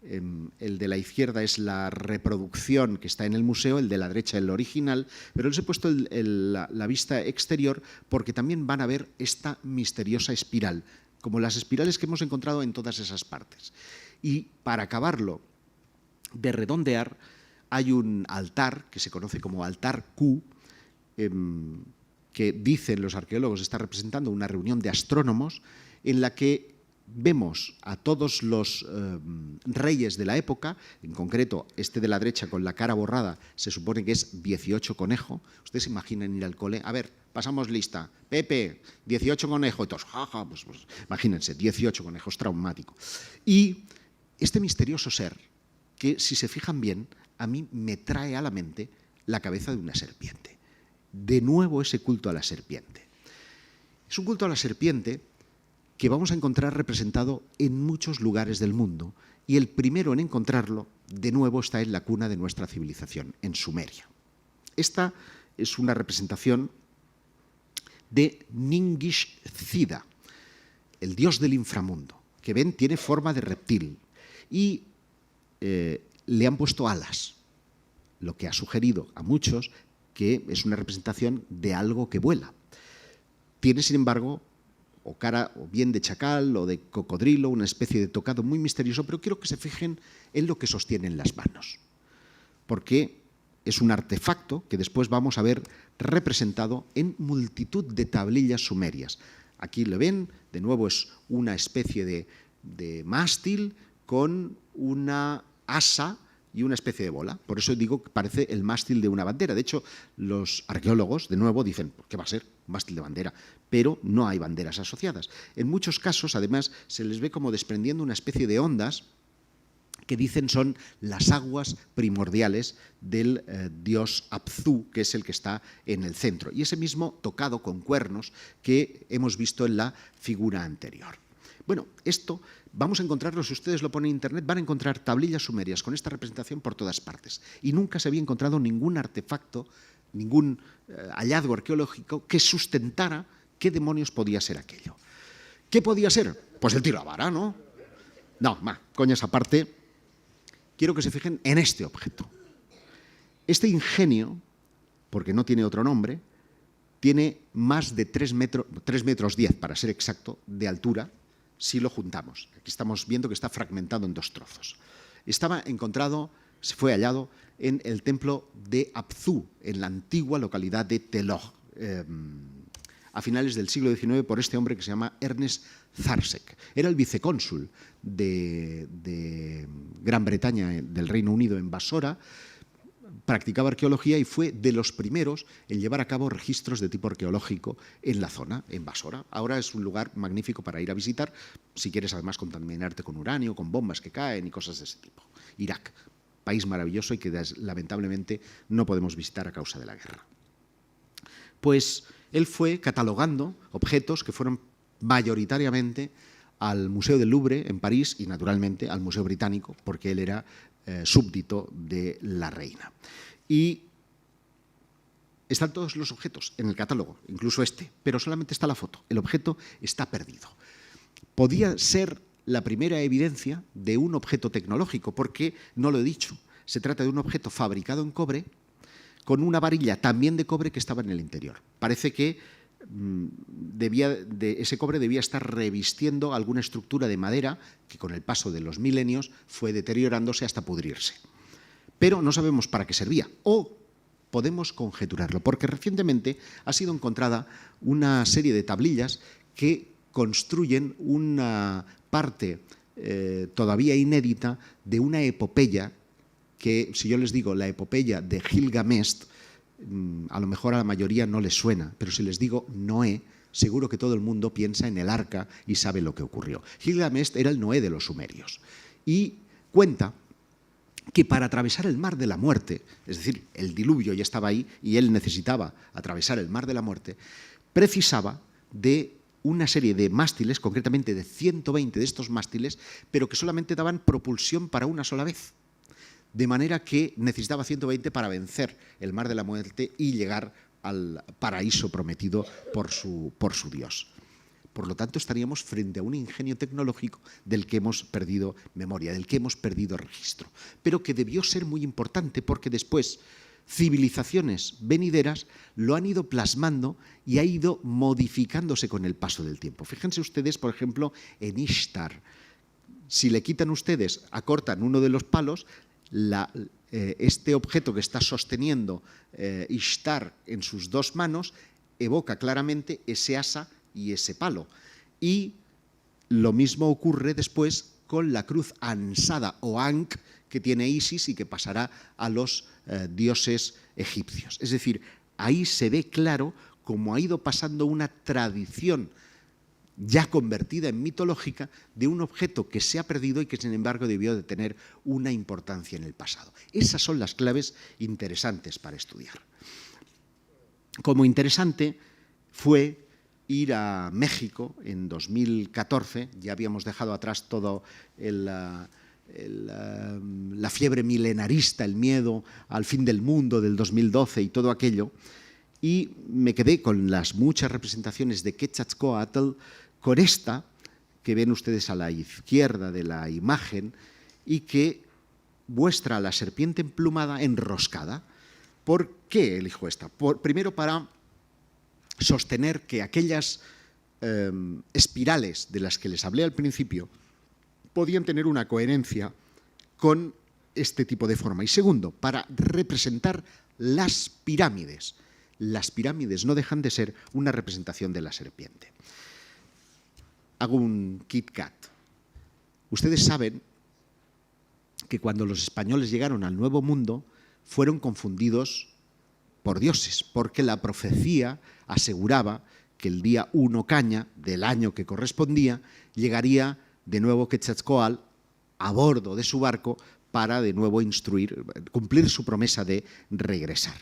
el de la izquierda es la reproducción que está en el museo, el de la derecha el original, pero les he puesto la vista exterior porque también van a ver esta misteriosa espiral, como las espirales que hemos encontrado en todas esas partes. Y para acabarlo de redondear, hay un altar que se conoce como altar Q, que dicen los arqueólogos está representando una reunión de astrónomos en la que vemos a todos los reyes de la época, en concreto este de la derecha con la cara borrada, se supone que es 18 conejo. Ustedes se imaginan ir al cole, a ver, pasamos lista, Pepe, 18 conejo, y todos, jaja, pues imagínense, 18 conejos, traumático. Y este misterioso ser, que si se fijan bien, a mí me trae a la mente la cabeza de una serpiente. De nuevo ese culto a la serpiente. Es un culto a la serpiente que vamos a encontrar representado en muchos lugares del mundo, y el primero en encontrarlo, de nuevo, está en la cuna de nuestra civilización, en Sumeria. Esta es una representación de Ningishzida, el dios del inframundo, que ven tiene forma de reptil, y le han puesto alas, lo que ha sugerido a muchos que es una representación de algo que vuela. Tiene, sin embargo, o cara o bien de chacal o de cocodrilo, una especie de tocado muy misterioso, pero quiero que se fijen en lo que sostiene en las manos, porque es un artefacto que después vamos a ver representado en multitud de tablillas sumerias. Aquí lo ven, de nuevo es una especie de mástil con una asa y una especie de bola. Por eso digo que parece el mástil de una bandera. De hecho, los arqueólogos, de nuevo, dicen, ¿qué va a ser? Un mástil de bandera. Pero no hay banderas asociadas. En muchos casos, además, se les ve como desprendiendo una especie de ondas que dicen son las aguas primordiales del dios Apsu, que es el que está en el centro. Y ese mismo tocado con cuernos que hemos visto en la figura anterior. Bueno, esto vamos a encontrarlo, si ustedes lo ponen en internet, van a encontrar tablillas sumerias con esta representación por todas partes. Y nunca se había encontrado ningún artefacto, ningún hallazgo arqueológico que sustentara qué demonios podía ser aquello. ¿Qué podía ser? Pues el tiro a vara, ¿no? No, coñas aparte, quiero que se fijen en este objeto. Este ingenio, porque no tiene otro nombre, tiene más de 3 metros 10, para ser exacto, de altura, si lo juntamos. Aquí estamos viendo que está fragmentado en 2 trozos. Estaba encontrado, se fue hallado en el templo de Apsu, en la antigua localidad de Telog, a finales del siglo XIX, por este hombre que se llama Ernest Zarsek. Era el vicecónsul de Gran Bretaña, del Reino Unido, en Basora. Practicaba arqueología y fue de los primeros en llevar a cabo registros de tipo arqueológico en la zona, en Basora. Ahora es un lugar magnífico para ir a visitar, si quieres además contaminarte con uranio, con bombas que caen y cosas de ese tipo. Irak, país maravilloso y que lamentablemente no podemos visitar a causa de la guerra. Pues él fue catalogando objetos que fueron mayoritariamente al Museo del Louvre en París y naturalmente al Museo Británico, porque él era súbdito de la reina. Y están todos los objetos en el catálogo, incluso este, pero solamente está la foto. El objeto está perdido. Podía ser la primera evidencia de un objeto tecnológico, porque, no lo he dicho, se trata de un objeto fabricado en cobre con una varilla también de cobre que estaba en el interior. Parece que ese cobre debía estar revistiendo alguna estructura de madera que con el paso de los milenios fue deteriorándose hasta pudrirse. Pero no sabemos para qué servía, o podemos conjeturarlo, porque recientemente ha sido encontrada una serie de tablillas que construyen una parte todavía inédita de una epopeya que, si yo les digo la epopeya de Gilgamesh, a lo mejor a la mayoría no les suena, pero si les digo Noé, seguro que todo el mundo piensa en el arca y sabe lo que ocurrió. Gilgamesh era el Noé de los sumerios y cuenta que para atravesar el mar de la muerte, es decir, el diluvio ya estaba ahí y él necesitaba atravesar el mar de la muerte, precisaba de una serie de mástiles, concretamente de 120 de estos mástiles, pero que solamente daban propulsión para una sola vez. De manera que necesitaba 120 para vencer el mar de la muerte y llegar al paraíso prometido por su Dios. Por lo tanto, estaríamos frente a un ingenio tecnológico del que hemos perdido memoria, del que hemos perdido registro, pero que debió ser muy importante porque después civilizaciones venideras lo han ido plasmando y ha ido modificándose con el paso del tiempo. Fíjense ustedes, por ejemplo, en Ishtar. Si le quitan ustedes, acortan uno de los palos, este objeto que está sosteniendo Ishtar en sus 2 manos evoca claramente ese asa y ese palo. Y Lo mismo ocurre después con la cruz ansada o Ankh que tiene Isis y que pasará a los dioses egipcios. Es decir, ahí se ve claro cómo ha ido pasando una tradición ya convertida en mitológica de un objeto que se ha perdido y que sin embargo debió de tener una importancia en el pasado. Esas son las claves interesantes para estudiar. Como interesante fue ir a México en 2014, ya habíamos dejado atrás todo la fiebre milenarista, el miedo al fin del mundo del 2012 y todo aquello, y me quedé con las muchas representaciones de Quetzalcóatl, con esta que ven ustedes a la izquierda de la imagen y que muestra a la serpiente emplumada enroscada. ¿Por qué elijo esta? Primero, para sostener que aquellas espirales de las que les hablé al principio podían tener una coherencia con este tipo de forma. Y segundo, para representar las pirámides. Las pirámides no dejan de ser una representación de la serpiente. Hago un Kit Kat. Ustedes saben que cuando los españoles llegaron al Nuevo Mundo fueron confundidos por dioses, porque la profecía aseguraba que el día 1 Caña del año que correspondía llegaría de nuevo Quetzalcóatl a bordo de su barco para de nuevo cumplir su promesa de regresar.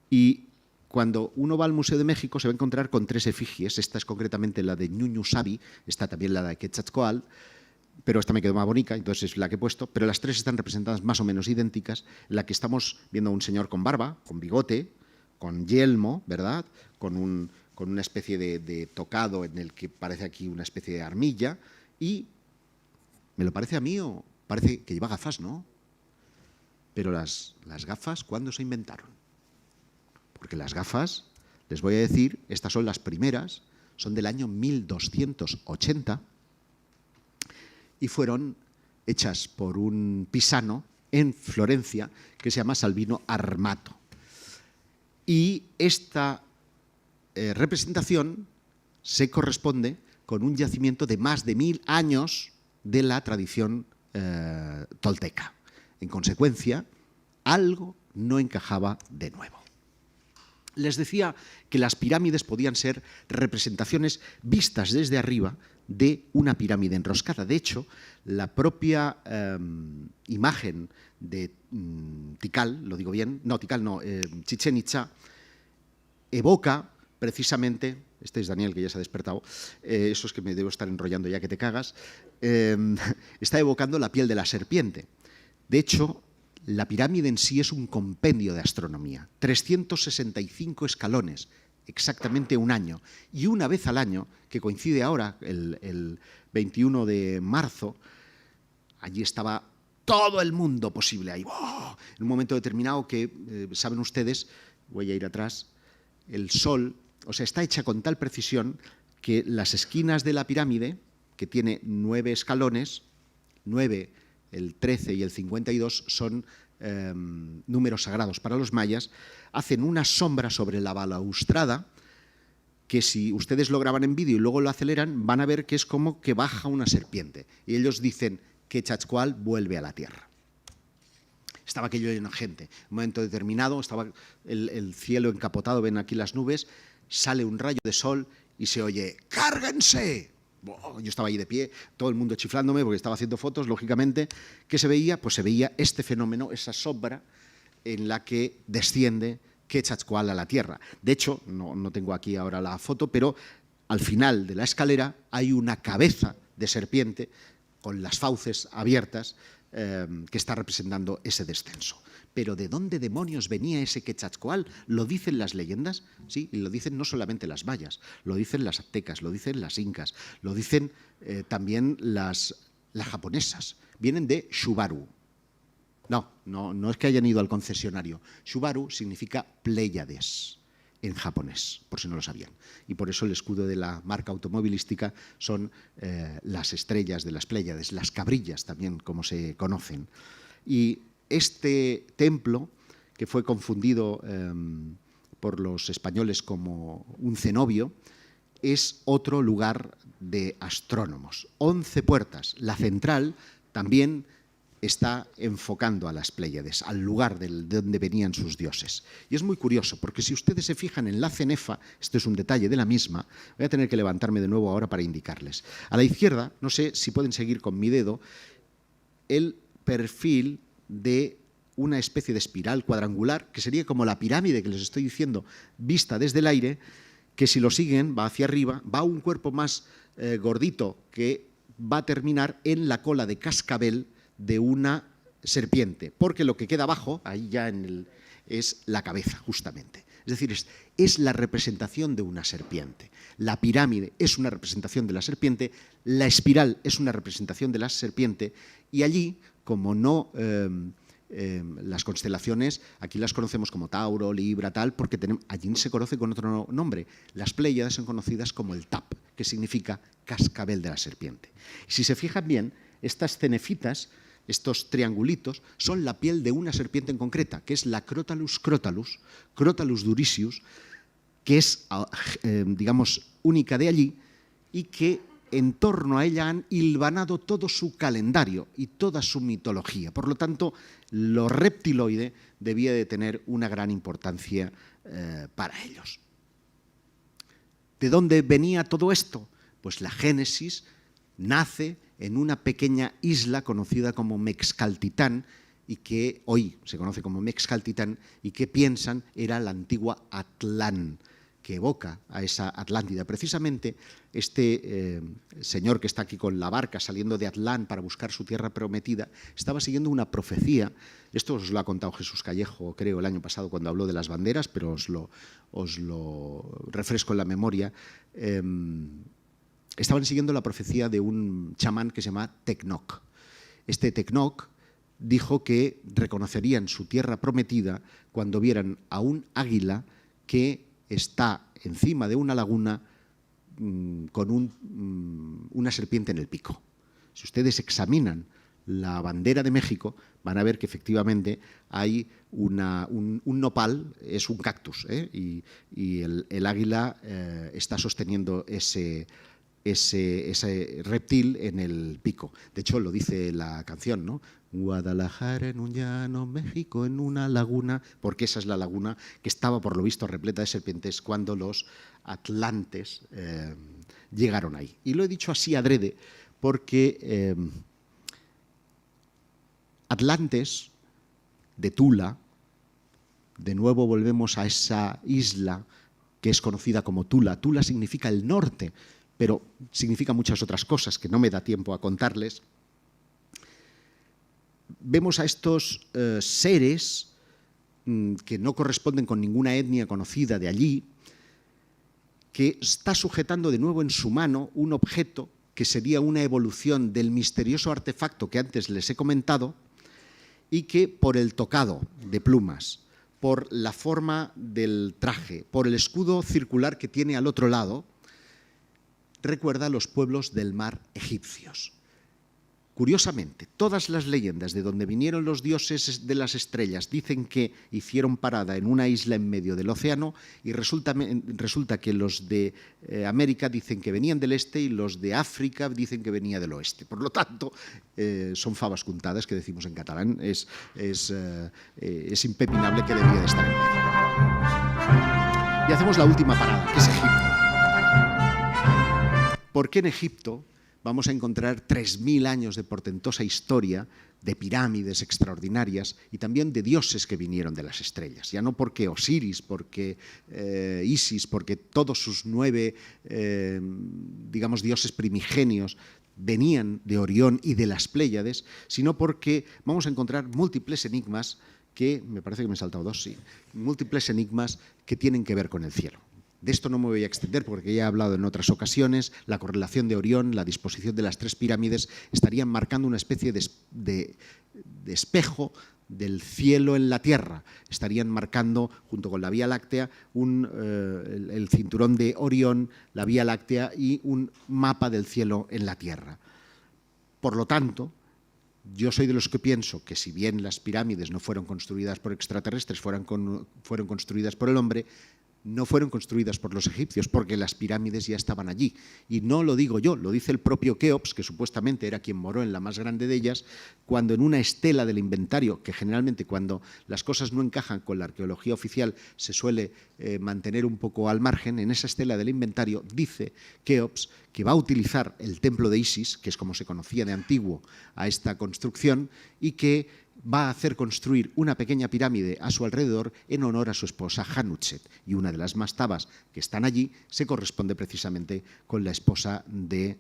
Y cuando uno va al Museo de México se va a encontrar con 3 efigies. Esta es concretamente la de Ñuñu Sabi, está también la de Quetzalcóatl, pero esta me quedó más bonita, entonces es la que he puesto, pero las 3 están representadas más o menos idénticas. En la que estamos viendo a un señor con barba, con bigote, con yelmo, ¿verdad?, con una especie de tocado en el que parece aquí una especie de armilla, y ¿me lo parece a mí o parece que lleva gafas? No. Pero las gafas, ¿cuándo se inventaron? Porque las gafas, les voy a decir, estas son las primeras, son del año 1280 y fueron hechas por un pisano en Florencia que se llama Salvino Armato. Y esta representación se corresponde con un yacimiento de más de 1000 años de la tradición tolteca. En consecuencia, algo no encajaba de nuevo. Les decía que las pirámides podían ser representaciones vistas desde arriba de una pirámide enroscada. De hecho, la propia imagen de Tikal, lo digo bien, no, Tikal no, Chichén Itzá, evoca precisamente, este es Daniel que ya se ha despertado, eso es que me debo estar enrollando ya que te cagas, está evocando la piel de la serpiente. De hecho, la pirámide en sí es un compendio de astronomía, 365 escalones, exactamente un año. Y una vez al año, que coincide ahora, el 21 de marzo, allí estaba todo el mundo posible ahí. ¡Oh! En un momento determinado que, saben ustedes, voy a ir atrás, el sol, o sea, está hecha con tal precisión que las esquinas de la pirámide, que tiene 9 escalones, 9, el 13 y el 52 son números sagrados para los mayas, hacen una sombra sobre la balaustrada que si ustedes lo graban en vídeo y luego lo aceleran, van a ver que es como que baja una serpiente. Y ellos dicen que Quetzalcóatl vuelve a la tierra. Estaba aquello lleno de gente. En un momento determinado estaba el cielo encapotado, ven aquí las nubes, sale un rayo de sol y se oye ¡cárguense! Yo estaba ahí de pie, todo el mundo chiflándome porque estaba haciendo fotos, lógicamente. ¿Qué se veía? Pues se veía este fenómeno, esa sombra en la que desciende Quetzalcóatl a la tierra. De hecho, no tengo aquí ahora la foto, pero al final de la escalera hay una cabeza de serpiente con las fauces abiertas que está representando ese descenso. Pero ¿de dónde demonios venía ese Quetzalcóatl? ¿Lo dicen las leyendas? Sí, y lo dicen no solamente las mayas, lo dicen las aztecas, lo dicen las incas, lo dicen también las japonesas. Vienen de Shubaru. No es que hayan ido al concesionario. Shubaru significa Pléyades en japonés, por si no lo sabían. Y por eso el escudo de la marca automovilística son las estrellas de las Pléyades, las cabrillas también, como se conocen. Y este templo, que fue confundido por los españoles como un cenobio, es otro lugar de astrónomos. 11 puertas. La central también está enfocando a las Pléyades, al lugar de donde venían sus dioses. Y es muy curioso, porque si ustedes se fijan en la cenefa, esto es un detalle de la misma, voy a tener que levantarme de nuevo ahora para indicarles. A la izquierda, no sé si pueden seguir con mi dedo, el perfil de una especie de espiral cuadrangular, que sería como la pirámide que les estoy diciendo, vista desde el aire, que si lo siguen va hacia arriba, va a un cuerpo más gordito que va a terminar en la cola de cascabel de una serpiente, porque lo que queda abajo, ahí ya es la cabeza, justamente. Es decir, es la representación de una serpiente. La pirámide es una representación de la serpiente, la espiral es una representación de la serpiente, y allí, como no... las constelaciones, aquí las conocemos como Tauro, Libra, tal, porque allí se conoce con otro nombre. Las Pléyades son conocidas como el Tap, que significa cascabel de la serpiente. Y si se fijan bien, estas cenefitas, estos triangulitos, son la piel de una serpiente en concreta, que es la Crotalus crotalus, Crotalus duricius, que es, digamos, única de allí, y que en torno a ella han hilvanado todo su calendario y toda su mitología. Por lo tanto, lo reptiloide debía de tener una gran importancia para ellos. ¿De dónde venía todo esto? Pues la Génesis nace en una pequeña isla conocida como Mexcaltitán, y que hoy se conoce como Mexcaltitán, y que piensan era la antigua Atlán, que evoca a esa Atlántida. Precisamente este señor que está aquí con la barca saliendo de Atlán para buscar su tierra prometida, estaba siguiendo una profecía. Esto os lo ha contado Jesús Callejo, creo, el año pasado cuando habló de las banderas, pero os lo refresco en la memoria. Estaban siguiendo la profecía de un chamán que se llama Tecnoc. Este Tecnoc dijo que reconocerían su tierra prometida cuando vieran a un águila que está encima de una laguna con una serpiente en el pico. Si ustedes examinan la bandera de México, van a ver que efectivamente hay un nopal, es un cactus, y el águila está sosteniendo ese reptil en el pico. De hecho, lo dice la canción, ¿no? Guadalajara en un llano, México en una laguna, porque esa es la laguna que estaba, por lo visto, repleta de serpientes cuando los atlantes llegaron ahí. Y lo he dicho así adrede porque Atlantes, de Tula, de nuevo volvemos a esa isla que es conocida como Tula. Tula significa el norte, pero significa muchas otras cosas que no me da tiempo a contarles. Vemos a estos seres que no corresponden con ninguna etnia conocida de allí, que está sujetando de nuevo en su mano un objeto que sería una evolución del misterioso artefacto que antes les he comentado, y que por el tocado de plumas, por la forma del traje, por el escudo circular que tiene al otro lado, recuerda a los pueblos del mar egipcios. Curiosamente, todas las leyendas de donde vinieron los dioses de las estrellas dicen que hicieron parada en una isla en medio del océano, y resulta que los de América dicen que venían del este y los de África dicen que venía del oeste. Por lo tanto, son fabas contadas, que decimos en catalán, es impepinable que debía de estar en medio. Y hacemos la última parada, que es Egipto. ¿Por qué en Egipto vamos a encontrar 3.000 años de portentosa historia, de pirámides extraordinarias y también de dioses que vinieron de las estrellas? Ya no porque Osiris, porque Isis, porque todos sus 9, digamos, dioses primigenios venían de Orión y de las Pléyades, sino porque vamos a encontrar múltiples enigmas que, me parece que me he saltado 2, sí, múltiples enigmas que tienen que ver con el cielo. De esto no me voy a extender porque ya he hablado en otras ocasiones. La correlación de Orión, la disposición de las 3 pirámides estarían marcando una especie de espejo del cielo en la Tierra. Estarían marcando, junto con la Vía Láctea, el cinturón de Orión, la Vía Láctea y un mapa del cielo en la Tierra. Por lo tanto, yo soy de los que pienso que si bien las pirámides no fueron construidas por extraterrestres, fueron construidas por el hombre, no fueron construidas por los egipcios, porque las pirámides ya estaban allí. Y no lo digo yo, lo dice el propio Keops, que supuestamente era quien moró en la más grande de ellas, cuando en una estela del inventario, que generalmente cuando las cosas no encajan con la arqueología oficial se suele mantener un poco al margen, en esa estela del inventario dice Keops que va a utilizar el templo de Isis, que es como se conocía de antiguo a esta construcción, y que va a hacer construir una pequeña pirámide a su alrededor en honor a su esposa Hanutset. Y una de las mastabas que están allí se corresponde precisamente con la esposa de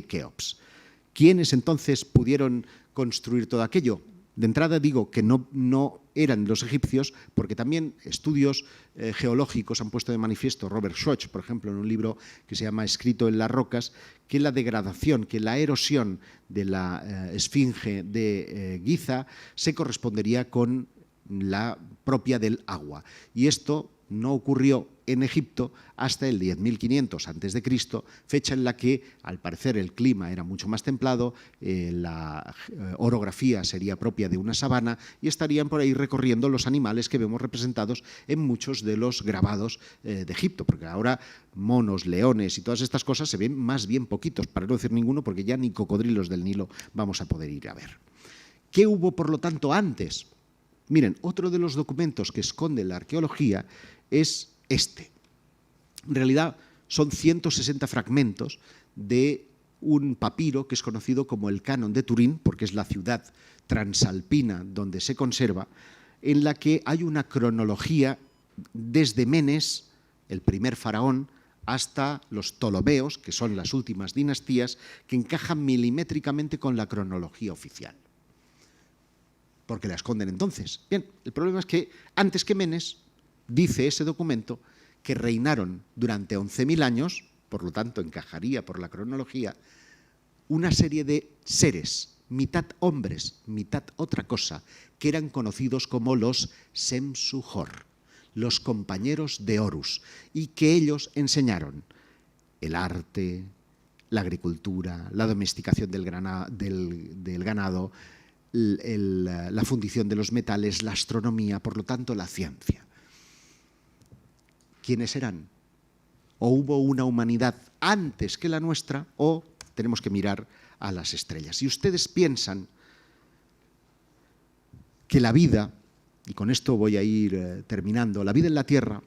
Keops. ¿Quiénes entonces pudieron construir todo aquello? De entrada digo que no eran los egipcios, porque también estudios geológicos han puesto de manifiesto, Robert Schoch, por ejemplo, en un libro que se llama Escrito en las rocas, que la degradación, que la erosión de la esfinge de Giza se correspondería con la propia del agua. Y esto no ocurrió en Egipto hasta el 10.500 a.C., fecha en la que, al parecer, el clima era mucho más templado, la orografía sería propia de una sabana y estarían por ahí recorriendo los animales que vemos representados en muchos de los grabados de Egipto, porque ahora monos, leones y todas estas cosas se ven más bien poquitos, para no decir ninguno, porque ya ni cocodrilos del Nilo vamos a poder ir a ver. ¿Qué hubo, por lo tanto, antes? Miren, otro de los documentos que esconde la arqueología es este. En realidad son 160 fragmentos de un papiro que es conocido como el Canon de Turín, porque es la ciudad transalpina donde se conserva, en la que hay una cronología desde Menes, el primer faraón, hasta los Ptolomeos, que son las últimas dinastías, que encajan milimétricamente con la cronología oficial. Porque la esconden entonces. Bien, el problema es que antes que Menes, dice ese documento, que reinaron durante 11.000 años, por lo tanto encajaría por la cronología, una serie de seres, mitad hombres, mitad otra cosa, que eran conocidos como los Semsuhor, los compañeros de Horus, y que ellos enseñaron el arte, la agricultura, la domesticación del ganado, la fundición de los metales, la astronomía, por lo tanto la ciencia. ¿Quiénes eran? ¿O hubo una humanidad antes que la nuestra o tenemos que mirar a las estrellas? Si ustedes piensan que la vida, y con esto voy a ir terminando, la vida en la Tierra,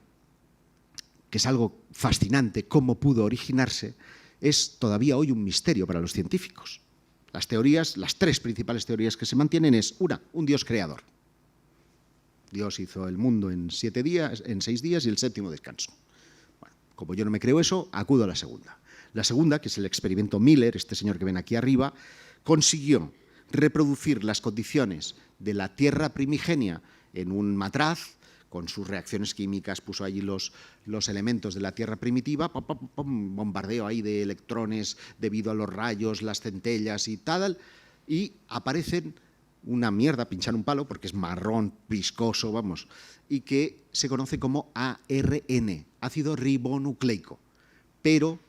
que es algo fascinante, cómo pudo originarse, es todavía hoy un misterio para los científicos. Las teorías, las tres principales teorías que se mantienen es, una, un Dios creador. Dios hizo el mundo en 6 días y el séptimo descanso. Bueno, como yo no me creo eso, acudo a la segunda. La segunda, que es el experimento Miller, este señor que ven aquí arriba, consiguió reproducir las condiciones de la Tierra primigenia en un matraz, con sus reacciones químicas, puso allí los elementos de la Tierra primitiva, bombardeo ahí de electrones debido a los rayos, las centellas y tal, y aparecen una mierda, pinchar un palo, porque es marrón, viscoso, vamos, y que se conoce como ARN, ácido ribonucleico, pero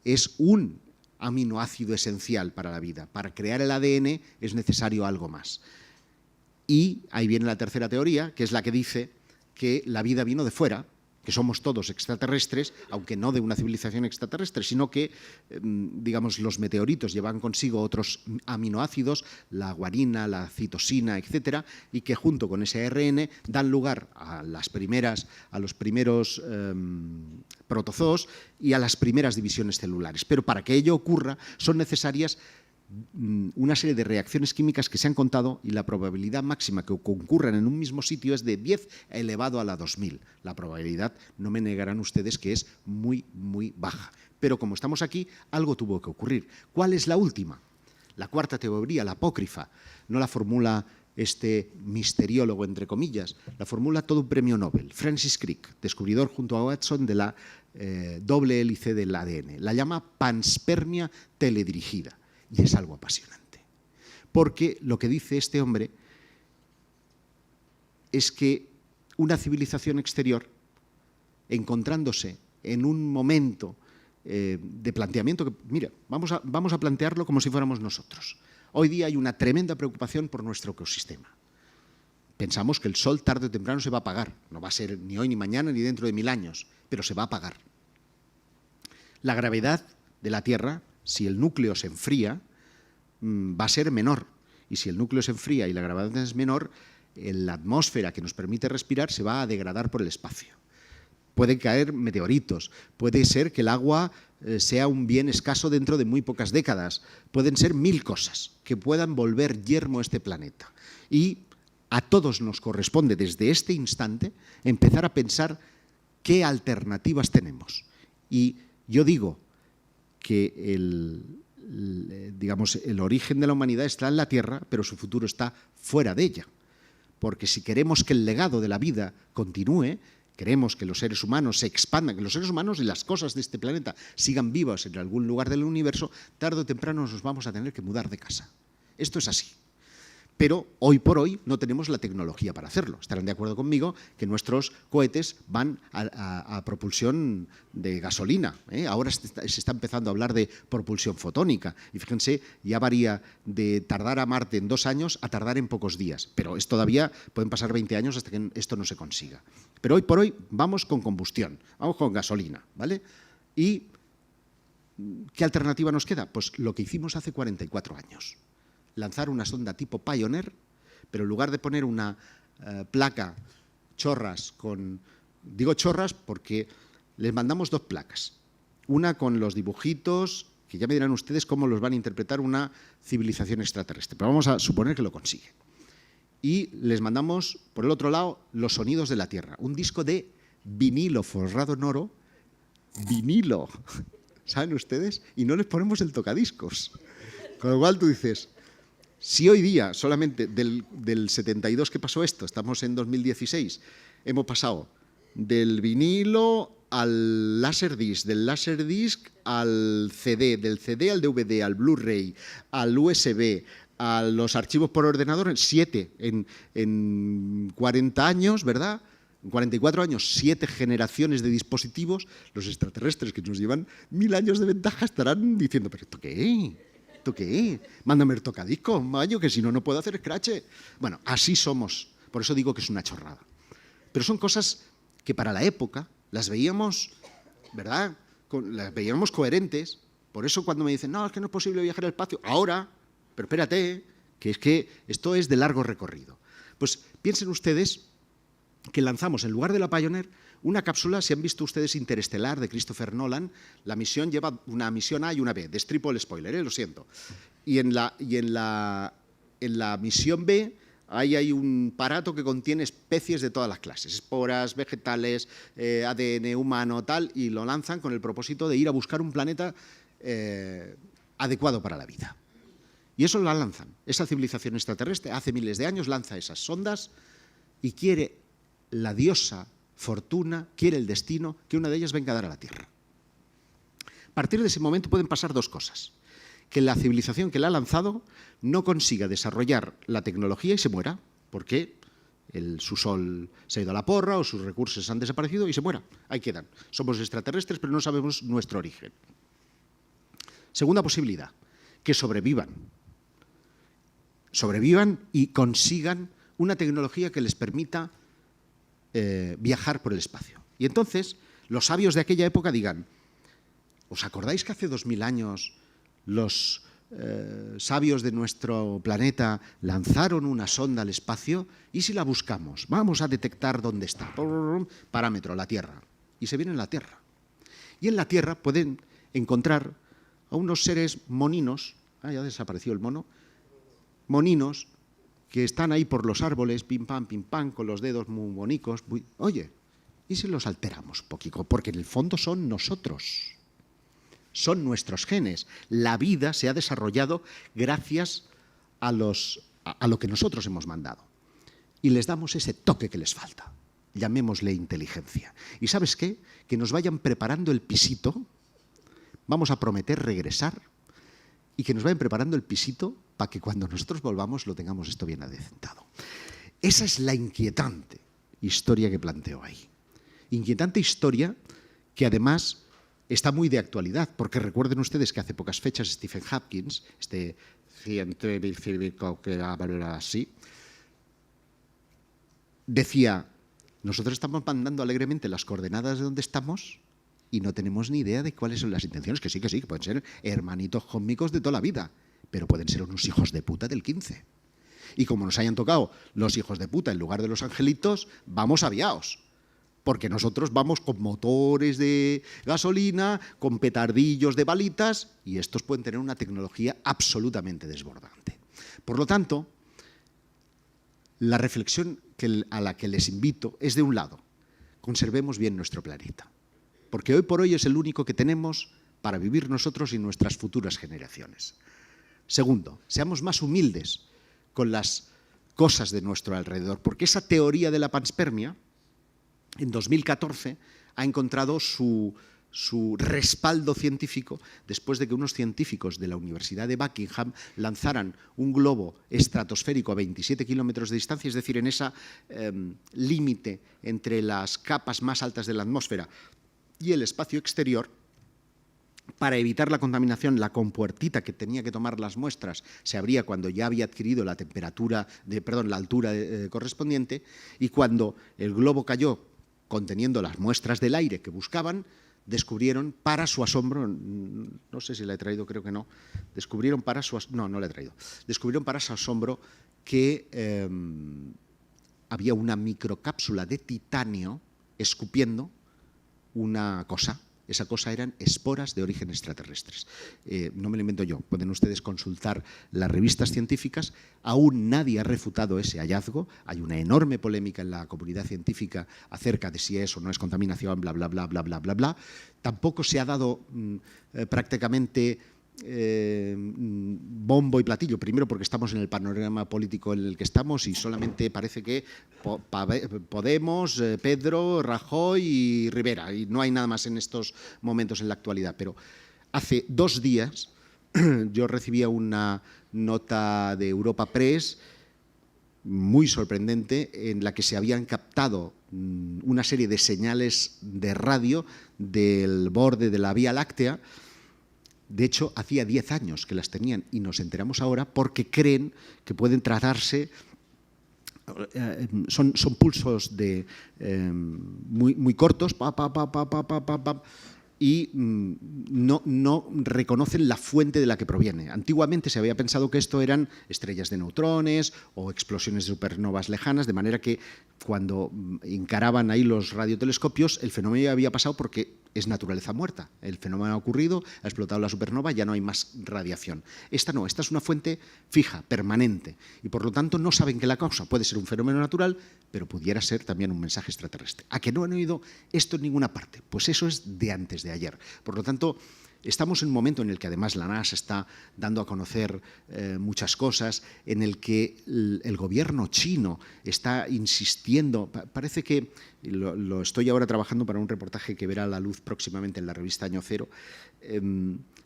es un aminoácido esencial para la vida. Para crear el ADN es necesario algo más. Y ahí viene la tercera teoría, que es la que dice que la vida vino de fuera, que somos todos extraterrestres, aunque no de una civilización extraterrestre, sino que, digamos, los meteoritos llevan consigo otros aminoácidos, la guanina, la citosina, etcétera, y que junto con ese ARN dan lugar a los primeros protozoos y a las primeras divisiones celulares. Pero para que ello ocurra son necesarias una serie de reacciones químicas que se han contado y la probabilidad máxima que concurran en un mismo sitio es de 10 elevado a la 2000. La probabilidad, no me negarán ustedes, que es muy, muy baja. Pero como estamos aquí, algo tuvo que ocurrir. ¿Cuál es la última? La cuarta teoría, la apócrifa, no la formula este misteriólogo, entre comillas, la formula todo un premio Nobel. Francis Crick, descubridor junto a Watson de la doble hélice del ADN. La llama panspermia teledirigida. Y es algo apasionante, porque lo que dice este hombre es que una civilización exterior, encontrándose en un momento de planteamiento que, mira, vamos a plantearlo como si fuéramos nosotros. Hoy día hay una tremenda preocupación por nuestro ecosistema. Pensamos que el Sol tarde o temprano se va a apagar. No va a ser ni hoy, ni mañana, ni dentro de 1000 años, pero se va a apagar. La gravedad de la Tierra, si el núcleo se enfría, va a ser menor. Y si el núcleo se enfría y la gravedad es menor, la atmósfera que nos permite respirar se va a degradar por el espacio. Pueden caer meteoritos, puede ser que el agua sea un bien escaso dentro de muy pocas décadas. Pueden ser 1000 cosas que puedan volver yermo este planeta. Y a todos nos corresponde desde este instante empezar a pensar qué alternativas tenemos. Y yo digo que el origen de la humanidad está en la Tierra, pero su futuro está fuera de ella. Porque si queremos que el legado de la vida continúe, queremos que los seres humanos se expandan, que los seres humanos y las cosas de este planeta sigan vivas en algún lugar del universo, tarde o temprano nos vamos a tener que mudar de casa. Esto es así. Pero hoy por hoy no tenemos la tecnología para hacerlo. Estarán de acuerdo conmigo que nuestros cohetes van a propulsión de gasolina, ¿eh? Ahora se está empezando a hablar de propulsión fotónica. Y fíjense, ya varía de tardar a Marte en 2 años a tardar en pocos días. Pero es todavía pueden pasar 20 años hasta que esto no se consiga. Pero hoy por hoy vamos con combustión, vamos con gasolina, ¿vale? ¿Y qué alternativa nos queda? Pues lo que hicimos hace 44 años. Lanzar una sonda tipo Pioneer, pero en lugar de poner una placa chorras con... Digo chorras porque les mandamos 2 placas. Una con los dibujitos, que ya me dirán ustedes cómo los van a interpretar una civilización extraterrestre, pero vamos a suponer que lo consigue. Y les mandamos, por el otro lado, los sonidos de la Tierra. Un disco de vinilo forrado en oro, vinilo, ¿saben ustedes? Y no les ponemos el tocadiscos. Con lo cual tú dices... Si hoy día, solamente del 72 que pasó esto, estamos en 2016, hemos pasado del vinilo al Laserdisc, del Laserdisc al CD, del CD al DVD, al Blu-ray, al USB, a los archivos por ordenador, 7 en 40 años, ¿verdad? En 44 años, 7 generaciones de dispositivos, los extraterrestres que nos llevan 1000 años de ventaja estarán diciendo, ¿pero esto qué? ¿Qué? Mándame el tocadiscos, mayo, que si no, no puedo hacer scratch. Bueno, así somos. Por eso digo que es una chorrada. Pero son cosas que para la época las veíamos, ¿verdad? Las veíamos coherentes. Por eso cuando me dicen, no, es que no es posible viajar al espacio. Ahora, pero espérate, que es que esto es de largo recorrido. Pues piensen ustedes que lanzamos, en lugar de la Pioneer, una cápsula, si han visto ustedes Interestelar, de Christopher Nolan, la misión lleva una misión A y una B. Destripo el spoiler, lo siento. Y en la misión B hay un aparato que contiene especies de todas las clases, esporas, vegetales, ADN humano, tal, y lo lanzan con el propósito de ir a buscar un planeta adecuado para la vida. Y eso lo lanzan. Esa civilización extraterrestre hace miles de años lanza esas sondas y quiere la diosa Fortuna, quiere el destino que una de ellas venga a dar a la Tierra. A partir de ese momento pueden pasar 2 cosas. Que la civilización que la ha lanzado no consiga desarrollar la tecnología y se muera, porque su sol se ha ido a la porra o sus recursos han desaparecido y se muera. Ahí quedan. Somos extraterrestres, pero no sabemos nuestro origen. Segunda posibilidad, que sobrevivan. Sobrevivan y consigan una tecnología que les permita viajar por el espacio. Y entonces los sabios de aquella época digan, ¿os acordáis que hace 2000 años los sabios de nuestro planeta lanzaron una sonda al espacio? ¿Y si la buscamos? Vamos a detectar dónde está. Parámetro, la Tierra. Y se viene a la Tierra. Y en la Tierra pueden encontrar a unos seres moninos, ya desapareció el mono, moninos, que están ahí por los árboles, pim pam, con los dedos muy bonicos. Oye, ¿y si los alteramos un poquito? Porque en el fondo son nosotros, son nuestros genes. La vida se ha desarrollado gracias a lo que nosotros hemos mandado. Y les damos ese toque que les falta. Llamémosle inteligencia. ¿Y sabes qué? Que nos vayan preparando el pisito. Vamos a prometer regresar y que nos vayan preparando el pisito para que cuando nosotros volvamos lo tengamos esto bien adecentado. Esa es la inquietante historia que planteo ahí. Inquietante historia que además está muy de actualidad, porque recuerden ustedes que hace pocas fechas Stephen Hopkins, este científico que habla así, decía, nosotros estamos mandando alegremente las coordenadas de donde estamos y no tenemos ni idea de cuáles son las intenciones, que sí, que pueden ser hermanitos cósmicos de toda la vida, pero pueden ser unos hijos de puta del 15. Y como nos hayan tocado los hijos de puta en lugar de los angelitos, vamos aviaos. Porque nosotros vamos con motores de gasolina, con petardillos de balitas, y estos pueden tener una tecnología absolutamente desbordante. Por lo tanto, la reflexión a la que les invito es, de un lado, conservemos bien nuestro planeta. Porque hoy por hoy es el único que tenemos para vivir nosotros y nuestras futuras generaciones. Segundo, seamos más humildes con las cosas de nuestro alrededor, porque esa teoría de la panspermia, en 2014, ha encontrado su respaldo científico después de que unos científicos de la Universidad de Buckingham lanzaran un globo estratosférico a 27 kilómetros de distancia, es decir, en esa límite entre las capas más altas de la atmósfera y el espacio exterior. Para evitar la contaminación, la compuertita que tenía que tomar las muestras se abría cuando ya había adquirido la altura correspondiente, y cuando el globo cayó conteniendo las muestras del aire que buscaban, descubrieron, para su asombro, no sé si la he traído, creo que no, descubrieron para su asombro que había una microcápsula de titanio escupiendo una cosa. Esa cosa eran esporas de origen extraterrestres. No me lo invento yo, pueden ustedes consultar las revistas científicas. Aún nadie ha refutado ese hallazgo. Hay una enorme polémica en la comunidad científica acerca de si es o no es contaminación, bla, bla, bla, bla, bla, bla, bla. Tampoco se ha dado prácticamente bombo y platillo, primero porque estamos en el panorama político en el que estamos y solamente parece que Podemos, Pedro, Rajoy y Rivera, y no hay nada más en estos momentos en la actualidad. Pero hace 2 días yo recibía una nota de Europa Press muy sorprendente en la que se habían captado una serie de señales de radio del borde de la Vía Láctea. De hecho, hacía 10 años que las tenían y nos enteramos ahora porque creen que pueden tratarse, son pulsos muy cortos, y no reconocen la fuente de la que proviene. Antiguamente se había pensado que esto eran estrellas de neutrones o explosiones de supernovas lejanas, de manera que cuando encaraban ahí los radiotelescopios, el fenómeno ya había pasado porque es naturaleza muerta. El fenómeno ha ocurrido, ha explotado la supernova, ya no hay más radiación. Esta no, esta es una fuente fija, permanente, y por lo tanto no saben que la causa puede ser un fenómeno natural, pero pudiera ser también un mensaje extraterrestre. ¿A que no han oído esto en ninguna parte? Pues eso es de antes de ayer. Por lo tanto, estamos en un momento en el que además la NASA está dando a conocer muchas cosas, en el que el gobierno chino está insistiendo. Parece que, lo estoy ahora trabajando para un reportaje que verá la luz próximamente en la revista Año Cero,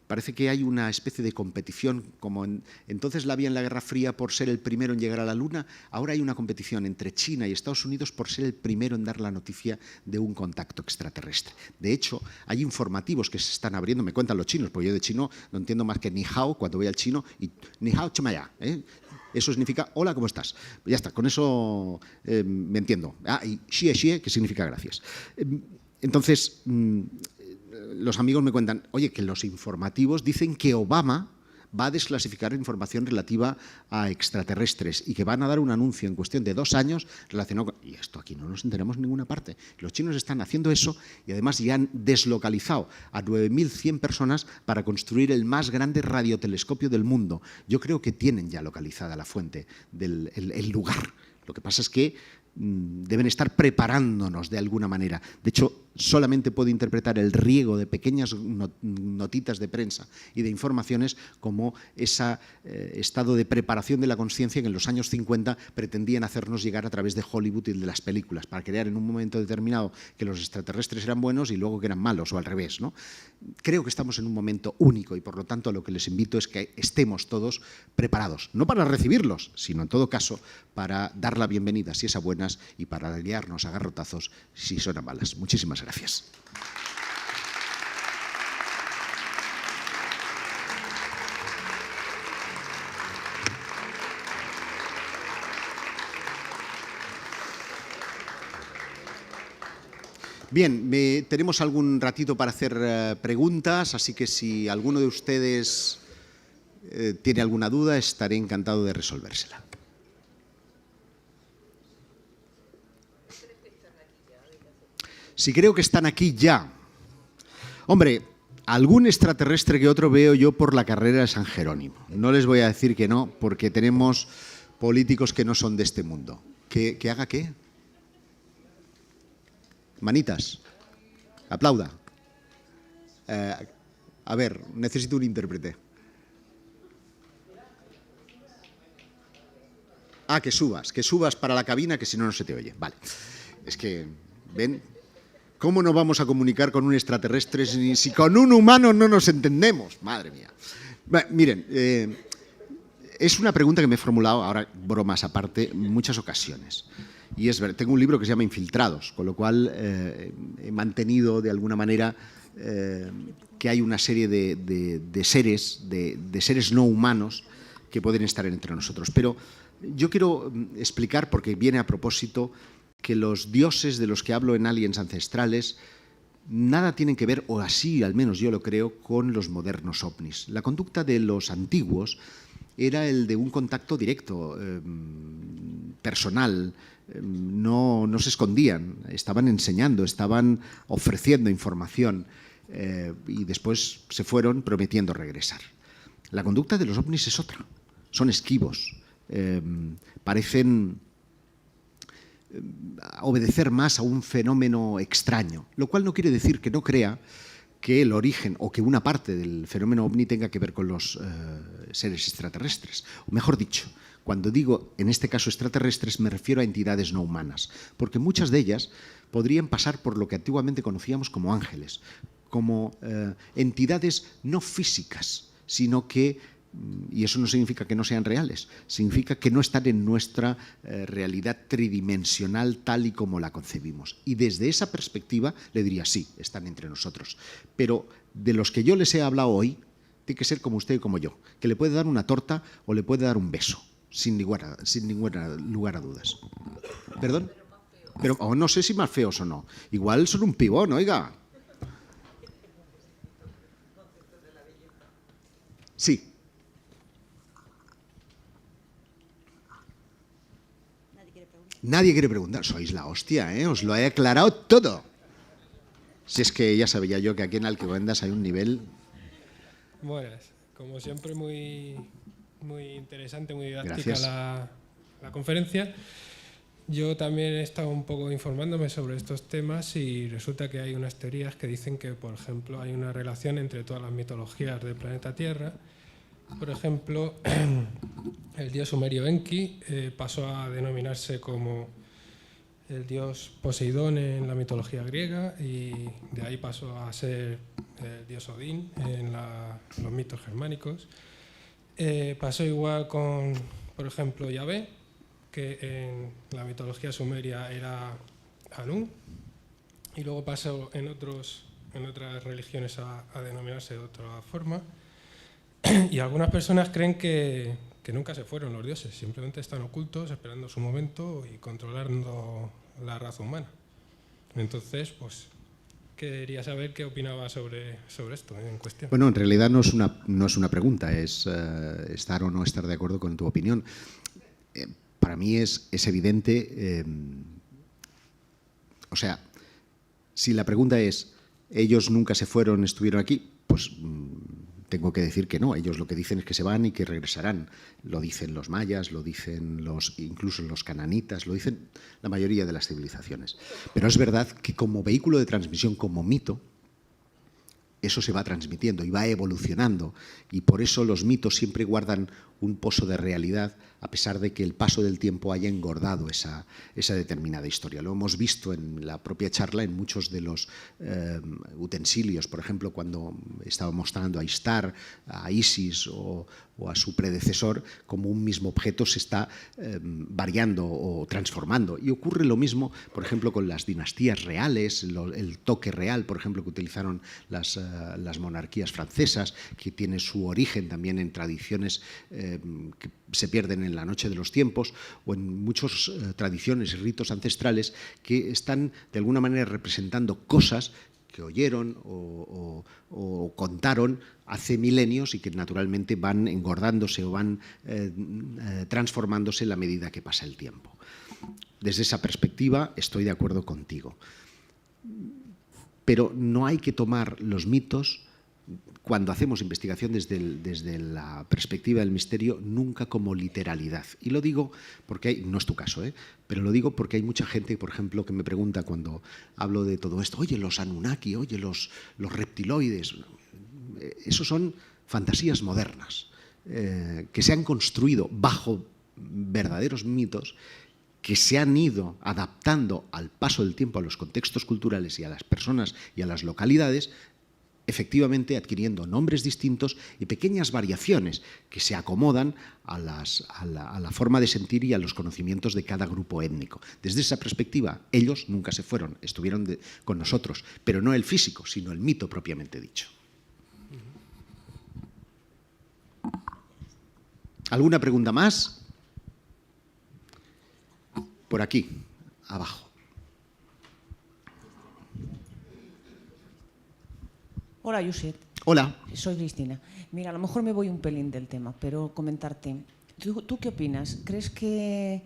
parece que hay una especie de competición, como entonces la había en la Guerra Fría por ser el primero en llegar a la Luna. Ahora hay una competición entre China y Estados Unidos por ser el primero en dar la noticia de un contacto extraterrestre. De hecho, hay informativos que se están abriendo, me cuentan los chinos, porque yo de chino no entiendo más que ni hao cuando voy al chino, y ni hao chumaya, Eso significa hola, ¿cómo estás? Ya está, con eso me entiendo. Y xie xie, que significa gracias. Entonces, los amigos me cuentan, oye, que los informativos dicen que Obama va a desclasificar información relativa a extraterrestres y que van a dar un anuncio en cuestión de 2 años relacionado con... Y esto aquí no nos enteramos en ninguna parte. Los chinos están haciendo eso y además ya han deslocalizado a 9.100 personas para construir el más grande radiotelescopio del mundo. Yo creo que tienen ya localizada la fuente, el lugar. Lo que pasa es que deben estar preparándonos de alguna manera. De hecho, solamente puedo interpretar el riego de pequeñas notitas de prensa y de informaciones como ese estado de preparación de la conciencia que en los años 50 pretendían hacernos llegar a través de Hollywood y de las películas, para crear en un momento determinado que los extraterrestres eran buenos y luego que eran malos, o al revés, ¿no? Creo que estamos en un momento único y por lo tanto lo que les invito es que estemos todos preparados, no para recibirlos, sino en todo caso para dar la bienvenida si es a buenas y para guiarnos a garrotazos si son a malas. Muchísimas gracias. Bien, tenemos algún ratito para hacer preguntas, así que si alguno de ustedes tiene alguna duda, estaré encantado de resolvérsela. Si creo que están aquí ya. Hombre, algún extraterrestre que otro veo yo por la carrera de San Jerónimo. No les voy a decir que no, porque tenemos políticos que no son de este mundo. ¿Que haga qué? Manitas. Aplauda. A ver, necesito un intérprete. Que subas para la cabina, que si no, no se te oye. Vale. Es que, ¿ven? ¿Cómo no vamos a comunicar con un extraterrestre si con un humano no nos entendemos? Madre mía. Bueno, miren, es una pregunta que me he formulado, ahora bromas aparte, en muchas ocasiones. Y es verdad, tengo un libro que se llama Infiltrados, con lo cual he mantenido de alguna manera que hay una serie de seres no humanos que pueden estar entre nosotros. Pero yo quiero explicar, porque viene a propósito, que los dioses de los que hablo en Aliens Ancestrales nada tienen que ver, o así al menos yo lo creo, con los modernos ovnis. La conducta de los antiguos era el de un contacto directo, personal. No se escondían, estaban enseñando, estaban ofreciendo información y después se fueron prometiendo regresar. La conducta de los ovnis es otra, son esquivos, parecen obedecer más a un fenómeno extraño, lo cual no quiere decir que no crea que el origen o que una parte del fenómeno ovni tenga que ver con los seres extraterrestres. O mejor dicho, cuando digo en este caso extraterrestres me refiero a entidades no humanas, porque muchas de ellas podrían pasar por lo que antiguamente conocíamos como ángeles, como entidades no físicas, sino que, y eso no significa que no sean reales, significa que no están en nuestra realidad tridimensional tal y como la concebimos. Y desde esa perspectiva le diría sí, están entre nosotros. Pero de los que yo les he hablado hoy, tiene que ser como usted y como yo, que le puede dar una torta o le puede dar un beso, sin ningún lugar a dudas. ¿Perdón? Pero no sé si más feos o no. Igual son un pibón, oiga. Sí. Nadie quiere preguntar. Sois la hostia, ¿eh? Os lo he aclarado todo. Si es que ya sabía yo que aquí en Alcobendas hay un nivel... Buenas. Como siempre, muy interesante, muy didáctica la conferencia. Yo también he estado un poco informándome sobre estos temas y resulta que hay unas teorías que dicen que, por ejemplo, hay una relación entre todas las mitologías del planeta Tierra. Por ejemplo, el dios sumerio Enki pasó a denominarse como el dios Poseidón en la mitología griega y de ahí pasó a ser el dios Odín en los mitos germánicos. Pasó igual con, por ejemplo, Yahvé, que en la mitología sumeria era Anú, y luego pasó en otras religiones a denominarse de otra forma. Y algunas personas creen que nunca se fueron los dioses, simplemente están ocultos, esperando su momento y controlando la raza humana. Entonces, pues, quería saber qué opinaba sobre esto en cuestión. Bueno, en realidad no es una pregunta, es estar o no estar de acuerdo con tu opinión. Para mí es evidente, o sea, si la pregunta es ¿ellos nunca se fueron, estuvieron aquí? Pues tengo que decir que no. Ellos lo que dicen es que se van y que regresarán. Lo dicen los mayas, lo dicen incluso los cananitas, lo dicen la mayoría de las civilizaciones. Pero es verdad que como vehículo de transmisión, como mito, eso se va transmitiendo y va evolucionando. Y por eso los mitos siempre guardan un pozo de realidad, a pesar de que el paso del tiempo haya engordado esa determinada historia. Lo hemos visto en la propia charla en muchos de los utensilios. Por ejemplo, cuando estaba mostrando a Ishtar, a Isis o o a su predecesor, como un mismo objeto se está variando o transformando. Y ocurre lo mismo, por ejemplo, con las dinastías reales, el toque real, por ejemplo, que utilizaron las monarquías francesas, que tiene su origen también en tradiciones que se pierden en la noche de los tiempos, o en muchas tradiciones y ritos ancestrales que están de alguna manera representando cosas que oyeron o contaron hace milenios y que naturalmente van engordándose o van transformándose en la medida que pasa el tiempo. Desde esa perspectiva estoy de acuerdo contigo. Pero no hay que tomar los mitos, cuando hacemos investigación desde la perspectiva del misterio, nunca como literalidad. Y lo digo porque no es tu caso, pero lo digo porque hay mucha gente, por ejemplo, que me pregunta cuando hablo de todo esto, oye, los Anunnaki, oye, los reptiloides. Esos son fantasías modernas que se han construido bajo verdaderos mitos, que se han ido adaptando al paso del tiempo a los contextos culturales y a las personas y a las localidades, efectivamente adquiriendo nombres distintos y pequeñas variaciones que se acomodan a la forma de sentir y a los conocimientos de cada grupo étnico. Desde esa perspectiva, ellos nunca se fueron, estuvieron con nosotros, pero no el físico, sino el mito propiamente dicho. ¿Alguna pregunta más? Por aquí, abajo. Hola, Josep. Hola. Soy Cristina. Mira, a lo mejor me voy un pelín del tema, pero comentarte. ¿Tú qué opinas? ¿Crees que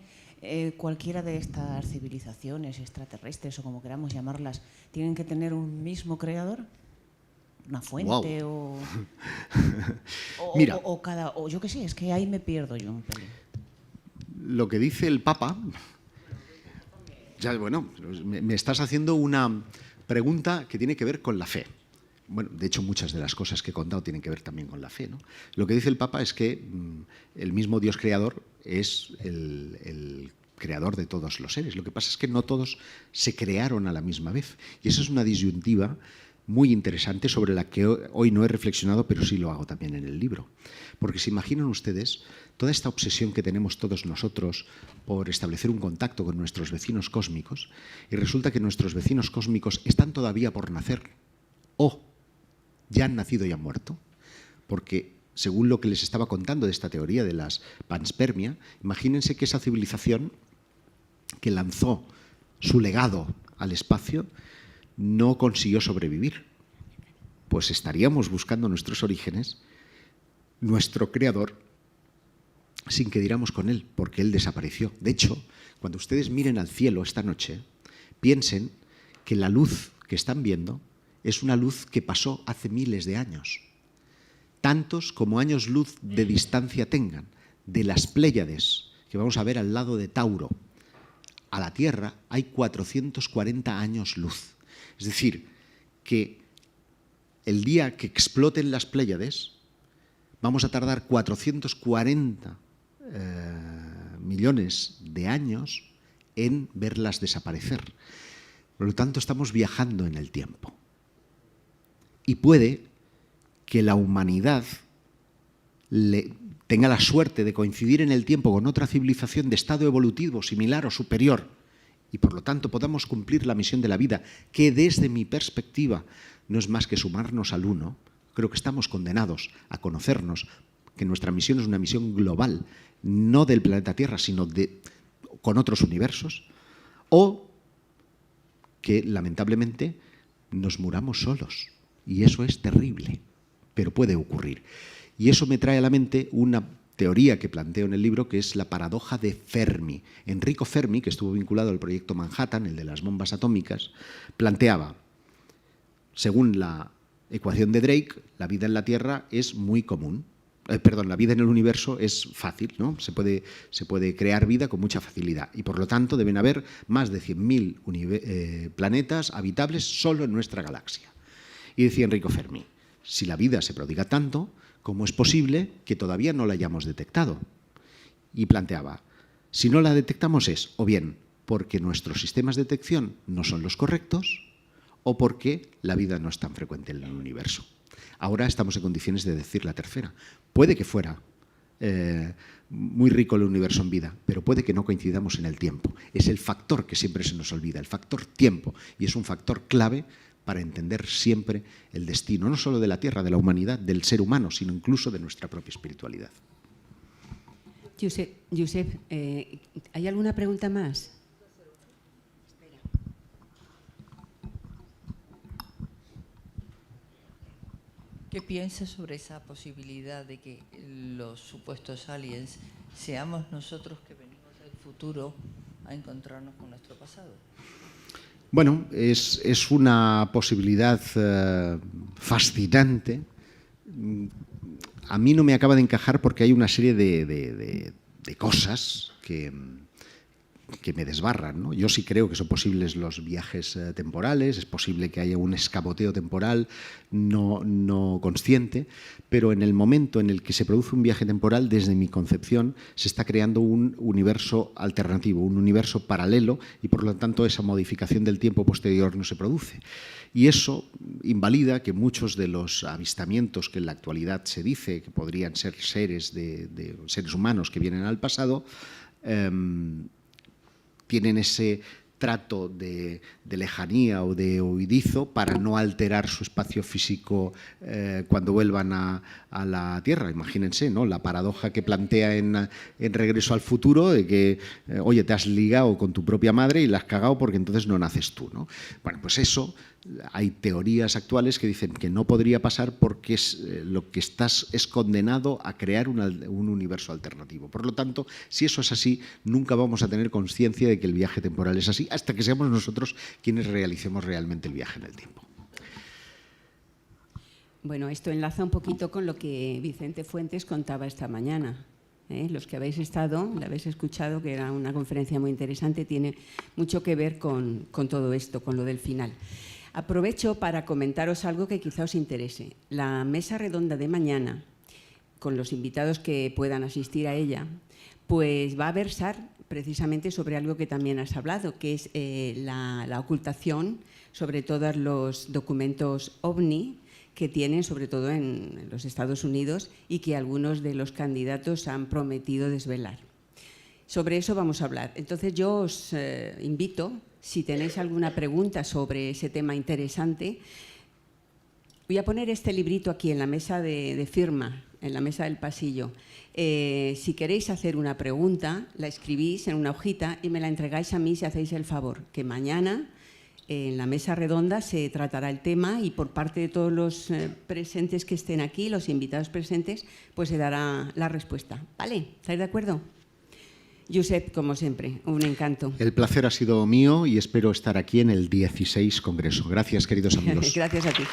cualquiera de estas civilizaciones extraterrestres, o como queramos llamarlas, tienen que tener un mismo creador? ¿Una fuente? Wow. Mira, o yo qué sé, es que ahí me pierdo yo un pelín. Lo que dice el Papa... Ya, bueno, me estás haciendo una pregunta que tiene que ver con la fe. Bueno, de hecho, muchas de las cosas que he contado tienen que ver también con la fe, ¿no? Lo que dice el Papa es que el mismo Dios creador es el creador de todos los seres. Lo que pasa es que no todos se crearon a la misma vez. Y esa es una disyuntiva muy interesante sobre la que hoy no he reflexionado, pero sí lo hago también en el libro. Porque se imaginan ustedes toda esta obsesión que tenemos todos nosotros por establecer un contacto con nuestros vecinos cósmicos, y resulta que nuestros vecinos cósmicos están todavía por nacer o ya han nacido y han muerto, porque según lo que les estaba contando de esta teoría de las panspermia, imagínense que esa civilización que lanzó su legado al espacio no consiguió sobrevivir. Pues estaríamos buscando nuestros orígenes, nuestro creador, sin que diéramos con él, porque él desapareció. De hecho, cuando ustedes miren al cielo esta noche, piensen que la luz que están viendo es una luz que pasó hace miles de años. Tantos como años luz de distancia tengan. De las Pléyades, que vamos a ver al lado de Tauro, a la Tierra hay 440 años luz. Es decir, que el día que exploten las Pléyades, vamos a tardar 440 millones de años en verlas desaparecer. Por lo tanto, estamos viajando en el tiempo. Y puede que la humanidad tenga la suerte de coincidir en el tiempo con otra civilización de estado evolutivo similar o superior, y por lo tanto podamos cumplir la misión de la vida, que desde mi perspectiva no es más que sumarnos al uno. Creo que estamos condenados a conocernos, que nuestra misión es una misión global, no del planeta Tierra, sino con otros universos, o que lamentablemente nos muramos solos, y eso es terrible, pero puede ocurrir. Y eso me trae a la mente una teoría que planteo en el libro, que es la paradoja de Fermi. Enrico Fermi, que estuvo vinculado al proyecto Manhattan, el de las bombas atómicas, planteaba, según la ecuación de Drake, la vida en la Tierra es muy común. La vida en el universo es fácil, ¿no? Se puede crear vida con mucha facilidad, y por lo tanto deben haber más de 100.000 planetas habitables solo en nuestra galaxia. Y decía Enrico Fermi, si la vida se prodiga tanto, ¿cómo es posible que todavía no la hayamos detectado? Y planteaba, si no la detectamos es o bien porque nuestros sistemas de detección no son los correctos, o porque la vida no es tan frecuente en el universo. Ahora estamos en condiciones de decir la tercera. Puede que fuera muy rico el universo en vida, pero puede que no coincidamos en el tiempo. Es el factor que siempre se nos olvida, el factor tiempo, y es un factor clave para entender siempre el destino, no solo de la Tierra, de la humanidad, del ser humano, sino incluso de nuestra propia espiritualidad. Josep, ¿hay alguna pregunta más? ¿Qué piensas sobre esa posibilidad de que los supuestos aliens seamos nosotros que venimos del futuro a encontrarnos con nuestro pasado? Bueno, es una posibilidad fascinante. A mí no me acaba de encajar porque hay una serie de cosas que me desbarran, ¿no? Yo sí creo que son posibles los viajes temporales, es posible que haya un escamoteo temporal no consciente, pero en el momento en el que se produce un viaje temporal, desde mi concepción, se está creando un universo alternativo, un universo paralelo, y por lo tanto esa modificación del tiempo posterior no se produce. Y eso invalida que muchos de los avistamientos que en la actualidad se dice que podrían ser seres seres humanos que vienen al pasado, tienen ese trato de lejanía o de huidizo para no alterar su espacio físico cuando vuelvan a la Tierra. Imagínense, ¿no?, la paradoja que plantea en Regreso al Futuro de que, oye, te has ligado con tu propia madre y la has cagado porque entonces no naces tú, ¿no? Bueno, pues eso, hay teorías actuales que dicen que no podría pasar porque lo que estás es condenado a crear un universo alternativo. Por lo tanto, si eso es así, nunca vamos a tener conciencia de que el viaje temporal es así, hasta que seamos nosotros quienes realicemos realmente el viaje en el tiempo. Bueno, esto enlaza un poquito con lo que Vicente Fuentes contaba esta mañana. Los que habéis estado, la habéis escuchado, que era una conferencia muy interesante, tiene mucho que ver con todo esto, con lo del final. Aprovecho para comentaros algo que quizá os interese. La mesa redonda de mañana, con los invitados que puedan asistir a ella, pues va a versar precisamente sobre algo que también has hablado, que es la ocultación sobre todos los documentos OVNI que tienen, sobre todo en los Estados Unidos, y que algunos de los candidatos han prometido desvelar. Sobre eso vamos a hablar. Entonces yo os invito, si tenéis alguna pregunta sobre ese tema interesante, voy a poner este librito aquí en la mesa de firma, en la mesa del pasillo. Si queréis hacer una pregunta, la escribís en una hojita y me la entregáis a mí si hacéis el favor, que mañana en la mesa redonda se tratará el tema y por parte de todos los presentes que estén aquí, los invitados presentes, pues se dará la respuesta. ¿Vale? ¿Estáis de acuerdo? Josep, como siempre, un encanto. El placer ha sido mío y espero estar aquí en el 16 Congreso. Gracias, queridos amigos. Gracias a ti.